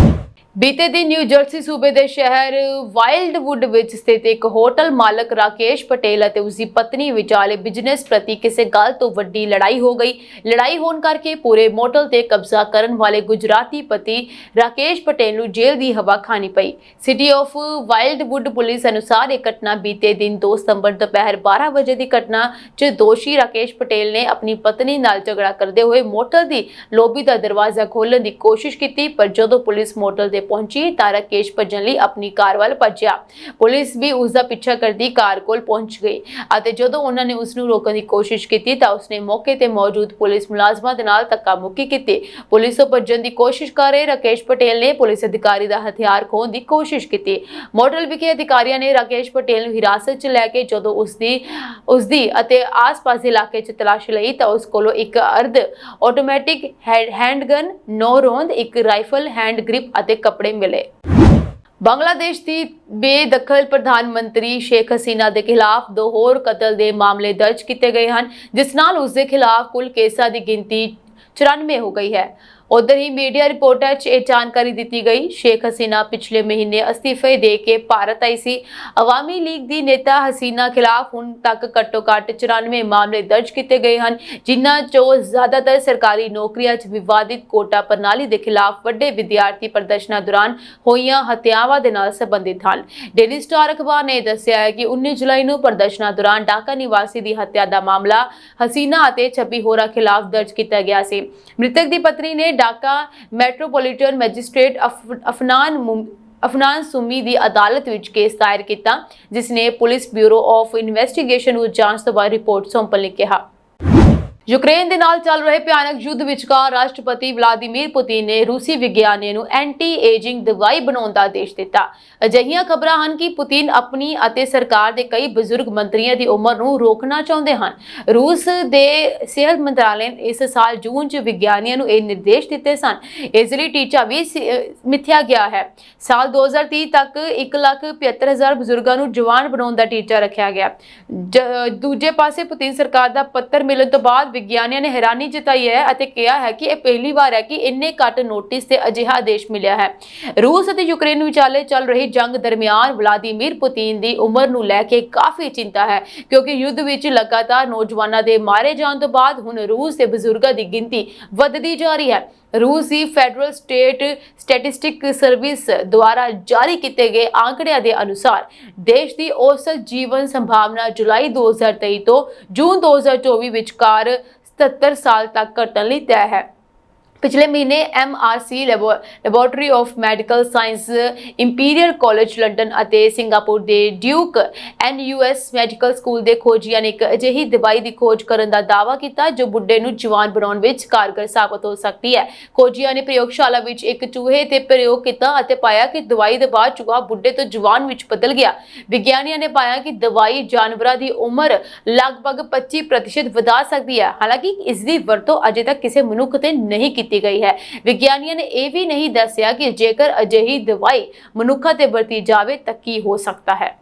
ਬੀਤੇ ਦਿਨ ਨਿਊ ਜਰਸੀ ਸੂਬੇ ਦੇ ਸ਼ਹਿਰ ਵਾਈਲਡਵੁੱਡ ਵਿੱਚ ਸਥਿਤ ਇੱਕ ਹੋਟਲ ਮਾਲਕ ਰਾਕੇਸ਼ ਪਟੇਲ ਅਤੇ ਉਸਦੀ ਪਤਨੀ ਵਿਚਾਲੇ ਬਿਜ਼ਨਸ ਪ੍ਰਤੀ ਕਿਸੇ ਗੱਲ ਤੋਂ ਵੱਡੀ ਲੜਾਈ ਹੋ ਗਈ। ਲੜਾਈ ਹੋਣ ਕਰਕੇ ਪੂਰੇ ਮੋਟਲ ਤੇ ਕਬਜ਼ਾ ਕਰਨ ਵਾਲੇ ਗੁਜਰਾਤੀ ਪਤੀ ਰਾਕੇਸ਼ ਪਟੇਲ ਨੂੰ ਜੇਲ੍ਹ ਦੀ ਹਵਾ ਖਾਣੀ ਪਈ। ਸਿਟੀ ਆਫ ਵਾਈਲਡਵੁੱਡ ਪੁਲਿਸ ਅਨੁਸਾਰ ਇਹ ਘਟਨਾ ਬੀਤੇ ਦਿਨ 2 ਸਤੰਬਰ ਦੁਪਹਿਰ 12 ਵਜੇ ਦੀ ਘਟਨਾ 'ਚ ਦੋਸ਼ੀ ਰਾਕੇਸ਼ ਪਟੇਲ ਨੇ ਆਪਣੀ ਪਤਨੀ ਨਾਲ ਝਗੜਾ ਕਰਦੇ ਹੋਏ ਮੋਟਲ ਦੀ ਲੋਬੀ ਦਾ ਦਰਵਾਜ਼ਾ ਖੋਲ੍ਹਣ ਦੀ ਕੋਸ਼ਿਸ਼ ਕੀਤੀ, ਪਰ ਜਦੋਂ ਪੁਲਿਸ ਮੋਟਲ ਦੇ ਪਹੁੰਚੀ ਤਾਂ ਰਾਕੇਸ਼ ਭੱਜਣ ਲਈ ਆਪਣੀ ਕਾਰ ਵੱਲ ਭੱਜਿਆ। ਪੁਲਿਸ ਵੀ ਉਸ ਦਾ ਪਿੱਛਾ ਕਰਦੀ ਕਾਰ ਕੋਲ ਪਹੁੰਚ ਗਈ ਅਤੇ ਜਦੋਂ ਉਹਨਾਂ ਨੇ ਉਸ ਨੂੰ ਰੋਕਣ ਦੀ ਕੋਸ਼ਿਸ਼ ਕੀਤੀ ਤਾਂ ਉਸਨੇ ਮੌਕੇ ਤੇ ਮੌਜੂਦ ਪੁਲਿਸ ਮੁਲਾਜ਼ਮਾਂ ਦੇ ਨਾਲ ਧੱਕਾ ਮੁੱਕੀ ਕੀਤੀ। ਪੁਲਿਸ ਤੋਂ ਭੱਜਣ ਦੀ ਕੋਸ਼ਿਸ਼ ਕਰ ਰਹੇ ਰਾਕੇਸ਼ ਪਟੇਲ ਨੇ ਪੁਲਿਸ ਅਧਿਕਾਰੀ ਦਾ ਹਥਿਆਰ ਖੋਹਣ ਦੀ ਕੋਸ਼ਿਸ਼ ਕੀਤੀ। ਮੋਟਲ ਵਿਖੇ ਅਧਿਕਾਰੀਆਂ ਨੇ ਰਾਕੇਸ਼ ਪਟੇਲ ਨੂੰ ਹਿਰਾਸਤ 'ਚ ਲੈ ਕੇ ਜਦੋਂ ਉਸਦੀ ਅਤੇ ਆਸ-ਪਾਸ ਦੇ ਇਲਾਕੇ 'ਚ ਤਲਾਸ਼ੀ ਲਈ ਤਾਂ ਉਸ ਕੋਲੋਂ ਇੱਕ ਅਰਧ ਆਟੋਮੈਟਿਕ ਹੈਂਡਗਨ, 9 ਰੌਂਦ, ਇੱਕ ਰਾਈਫਲ, ਹੈਂਡ ਗ੍ਰਿਪ ਅਤੇ ਕੱਪੜੇ ਮਿਲੇ। ਬੰਗਲਾਦੇਸ਼ ਦੀ ਬੇਦਖਲ ਪ੍ਰਧਾਨ ਮੰਤਰੀ ਸ਼ੇਖ ਹਸੀਨਾ ਦੇ ਖਿਲਾਫ 2 ਹੋਰ ਕਤਲ ਦੇ ਮਾਮਲੇ ਦਰਜ ਕੀਤੇ ਗਏ ਹਨ, ਜਿਸ ਨਾਲ ਉਸ ਦੇ ਖਿਲਾਫ ਕੁੱਲ ਕੇਸਾਂ ਦੀ ਗਿਣਤੀ 94 ਹੋ ਗਈ ਹੈ। उधर ही मीडिया रिपोर्टर च यह जानकारी दी गई। शेख हसीना पिछले महीने अस्तीफे दे के भारत आई सी। अवामी लीग दी नेता हसीना खिलाफ हुण तक घट्टो घट्ट 94 मामले दर्ज किए गए हैं, जिन्हां चों ज़्यादातर सरकारी नौकरियां च विवादित कोटा प्रणाली के खिलाफ वड्डे विद्यार्थी प्रदर्शनां दौरान होईयां हत्यावां दे नाल संबंधित हैं। डेली स्टार अखबार ने दस्सिया है कि 19 जुलाई नूं प्रदर्शनां दौरान ढाका निवासी की हत्या का मामला हसीना और 26 होरां खिलाफ दर्ज किया गया सी। मृतक की पत्नी ने ढाका मैट्रोपोलिटन मैजिस्ट्रेट अफनान सुमी की अदालत विच केस दायर किया, जिसने पुलिस ब्यूरो ऑफ इन्वेस्टिगेशन को जांच तो बाद रिपोर्ट सौंपण लई कहा। यूक्रेन ਦੇ ਨਾਲ ਚੱਲ ਰਹੇ ਭਿਆਨਕ ਯੁੱਧ ਵਿਚਕਾਰ ਰਾਸ਼ਟਰਪਤੀ ਵਲਾਦੀਮੀਰ ਪੁਤਿਨ ਨੇ ਰੂਸੀ ਵਿਗਿਆਨੀਆਂ ਨੂੰ ਐਂਟੀ ਏਜਿੰਗ ਦਵਾਈ ਬਣਾਉਣ ਦਾ ਆਦੇਸ਼ ਦਿੱਤਾ। ਅਜਿਹੀਆਂ ਖਬਰਾਂ ਹਨ ਕਿ ਪੁਤਿਨ ਆਪਣੀ ਅਤੇ ਸਰਕਾਰ ਦੇ ਕਈ ਬਜ਼ੁਰਗ ਮੰਤਰੀਆਂ ਦੀ ਉਮਰ ਨੂੰ ਰੋਕਣਾ ਚਾਹੁੰਦੇ ਹਨ। ਰੂਸ ਦੇ ਸਿਹਤ ਮੰਤਰਾਲੇ ਨੇ ਇਸ ਸਾਲ ਜੂਨ 'ਚ ਵਿਗਿਆਨੀਆਂ ਨੂੰ ਇਹ ਨਿਰਦੇਸ਼ ਦਿੱਤੇ ਸਨ। ਇਸ ਲਈ ਟੀਚਾ ਵੀ ਮਿਥਿਆ ਗਿਆ ਹੈ। ਸਾਲ 2030 ਤੱਕ 1,75,000 ਬਜ਼ੁਰਗਾਂ ਨੂੰ ਜਵਾਨ ਬਣਾਉਣ ਦਾ ਟੀਚਾ ਰੱਖਿਆ ਗਿਆ। ਦੂਜੇ ਪਾਸੇ ਪੁਤਿਨ ਸਰਕਾਰ ਦਾ ਪੱਤਰ ਮਿਲਣ ਤੋਂ ਬਾਅਦ ਵਿਗਿਆਨੀਆਂ ਨੇ ਹੈਰਾਨੀ ਜਤਾਈ ਹੈ ਅਤੇ ਕਿਹਾ ਹੈ ਕਿ ਇਹ ਪਹਿਲੀ ਵਾਰ ਹੈ ਕਿ ਇੰਨੇ ਘੱਟ ਨੋਟਿਸ ਤੇ ਅਜਿਹਾ ਆਦੇਸ਼ ਮਿਲਿਆ ਹੈ। ਰੂਸ ਅਤੇ ਯੂਕਰੇਨ ਵਿਚਾਲੇ ਚੱਲ ਰਹੀ ਜੰਗ ਦਰਮਿਆਨ ਵਲਾਦੀਮੀਰ ਪੁਤਿਨ ਦੀ ਉਮਰ ਨੂੰ ਲੈ ਕੇ ਕਾਫੀ ਚਿੰਤਾ ਹੈ, ਕਿਉਂਕਿ ਯੁੱਧ ਵਿੱਚ ਲਗਾਤਾਰ ਨੌਜਵਾਨਾਂ ਦੇ ਮਾਰੇ ਜਾਣ ਤੋਂ ਬਾਅਦ ਹੁਣ ਰੂਸ ਦੇ ਬਜ਼ੁਰਗਾਂ ਦੀ ਗਿਣਤੀ ਵੱਧਦੀ ਜਾ ਰਹੀ ਹੈ। रूस की फैडरल स्टेट स्टैटिस्टिक सर्विस द्वारा जारी किए गए आंकड़ियां के अनुसार देश की औसत जीवन संभावना जुलाई 2023 तो जून 2024 विचकार 77 साल तक घटन लई तय है। पिछले महीने MRC laboratory of medical science imperial college London ਅਤੇ ਸਿੰਗਾਪੁਰ ਦੇ ਡਿਊਕ NUS ਮੈਡੀਕਲ ਸਕੂਲ ਦੇ ਖੋਜੀਆਂ ਨੇ ਇੱਕ ਅਜਿਹੀ ਦਵਾਈ ਦੀ ਖੋਜ ਕਰਨ ਦਾ ਦਾਅਵਾ ਕੀਤਾ ਜੋ ਬੁੱਢੇ ਨੂੰ ਜਵਾਨ ਬਣਾਉਣ ਵਿੱਚ ਕਾਰਗਰ ਸਾਬਤ ਹੋ ਸਕਦੀ ਹੈ। ਖੋਜੀਆਂ ਨੇ ਪ੍ਰਯੋਗਸ਼ਾਲਾ ਵਿੱਚ ਇੱਕ ਚੂਹੇ ਤੇ ਪ੍ਰਯੋਗ ਕੀਤਾ ਅਤੇ ਪਾਇਆ ਕਿ ਦਵਾਈ ਦੇ ਬਾਅਦ ਚੂਹਾ ਬੁੱਢੇ ਤੋਂ ਜਵਾਨ ਵਿੱਚ ਬਦਲ ਗਿਆ। ਵਿਗਿਆਨੀਆਂ ਨੇ ਪਾਇਆ ਕਿ ਦਵਾਈ ਜਾਨਵਰਾਂ ਦੀ ਉਮਰ ਲਗਭਗ 25% ਵਧਾ ਸਕਦੀ ਹੈ। ਹਾਲਾਂਕਿ ਇਸ ਦੀ ਵਰਤੋਂ ਅਜੇ ਤੱਕ ਕਿਸੇ ਮਨੁੱਖ ਤੇ ਨਹੀਂ ਕੀਤੀ ਗਈ ਹੈ। ਵਿਗਿਆਨੀਆਂ ਨੇ ਇਹ ਵੀ ਨਹੀਂ ਦੱਸਿਆ ਕਿ ਜੇਕਰ ਅਜਿਹੀ ਦਵਾਈ ਮਨੁੱਖਾਂ ਤੇ ਵਰਤੀ ਜਾਵੇ ਤਾਂ ਕੀ ਹੋ ਸਕਦਾ ਹੈ।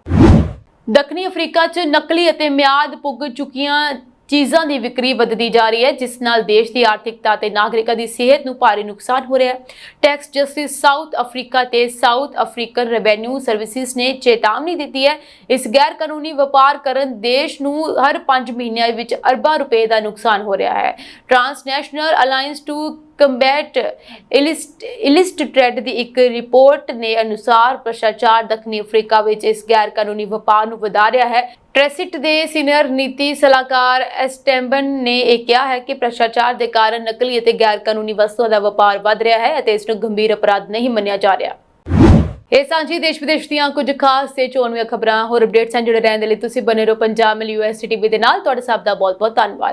ਦੱਖਣੀ ਅਫਰੀਕਾ 'ਚ ਨਕਲੀ ਅਤੇ ਮਿਆਦ ਪੁੱਗ ਚੁੱਕੀਆਂ ਚੀਜ਼ਾਂ ਦੀ ਵਿਕਰੀ ਵਧਦੀ ਜਾ ਰਹੀ ਹੈ, ਜਿਸ ਨਾਲ ਦੇਸ਼ ਦੀ ਆਰਥਿਕਤਾ ਤੇ ਨਾਗਰਿਕਾਂ ਦੀ ਸਿਹਤ ਨੂੰ ਭਾਰੀ ਨੁਕਸਾਨ ਹੋ ਰਿਹਾ ਹੈ। ਟੈਕਸ ਜਸਟਿਸ ਸਾਊਥ ਅਫਰੀਕਾ ਤੇ ਸਾਊਥ ਅਫਰੀਕਨ ਰੈਵਨਿਊ ਸਰਵਿਸਿਜ਼ ਨੇ ਚੇਤਾਵਨੀ ਦਿੱਤੀ ਹੈ। ਇਸ ਗੈਰ ਕਾਨੂੰਨੀ ਵਪਾਰ ਕਰਨ ਦੇਸ਼ ਨੂੰ ਹਰ 5 ਮਹੀਨਿਆਂ ਵਿੱਚ ਅਰਬਾਂ ਰੁਪਏ ਦਾ ਨੁਕਸਾਨ ਹੋ ਰਿਹਾ ਹੈ। Transnational alliance to combat illicit trade ਦੀ ਇੱਕ ਰਿਪੋਰਟ ਨੇ ਅਨੁਸਾਰ ਭ੍ਰਿਸ਼ਟਾਚਾਰ ਦੱਖਣੀ ਅਫਰੀਕਾ ਵਿੱਚ ਇਸ ਗੈਰ ਕਾਨੂੰਨੀ ਵਪਾਰ ਨੂੰ ਵਧਾ ਰਿਹਾ ਹੈ। ਟ੍ਰੈਸਿਟ ਦੇ ਸੀਨੀਅਰ ਨੀਤੀ ਸਲਾਹਕਾਰ ਐਸਟੈਂਬਨ ਨੇ ਇਹ ਕਿਹਾ ਹੈ ਕਿ ਭ੍ਰਿਸ਼ਟਾਚਾਰ ਦੇ ਕਾਰਨ ਨਕਲੀ ਅਤੇ ਗੈਰ ਕਾਨੂੰਨੀ ਵਸਤੂਆਂ ਦਾ ਵਪਾਰ ਵਧ ਰਿਹਾ ਹੈ ਅਤੇ ਇਸ ਨੂੰ ਗੰਭੀਰ ਅਪਰਾਧ ਨਹੀਂ ਮੰਨਿਆ ਜਾ ਰਿਹਾ। ਇਹ ਸਾਂਝੀ ਦੇਸ਼ ਵਿਦੇਸ਼ ਦੀਆਂ ਕੁਝ ਖਾਸ ਤੇ ਚੋਣਵੀਆਂ ਖਬਰਾਂ ਹੋਰ ਅਪਡੇਟਸ ਜੁੜੇ ਰਹਿਣ ਦੇ ਲਈ ਤੁਸੀਂ ਬਨੇ ਰਹੋ ਪੰਜਾਬ ਮਿਲ USTV ਦੇ ਨਾਲ। ਤੁਹਾਡੇ ਸਭ ਦਾ ਬਹੁਤ ਬਹੁਤ ਧੰਨਵਾਦ।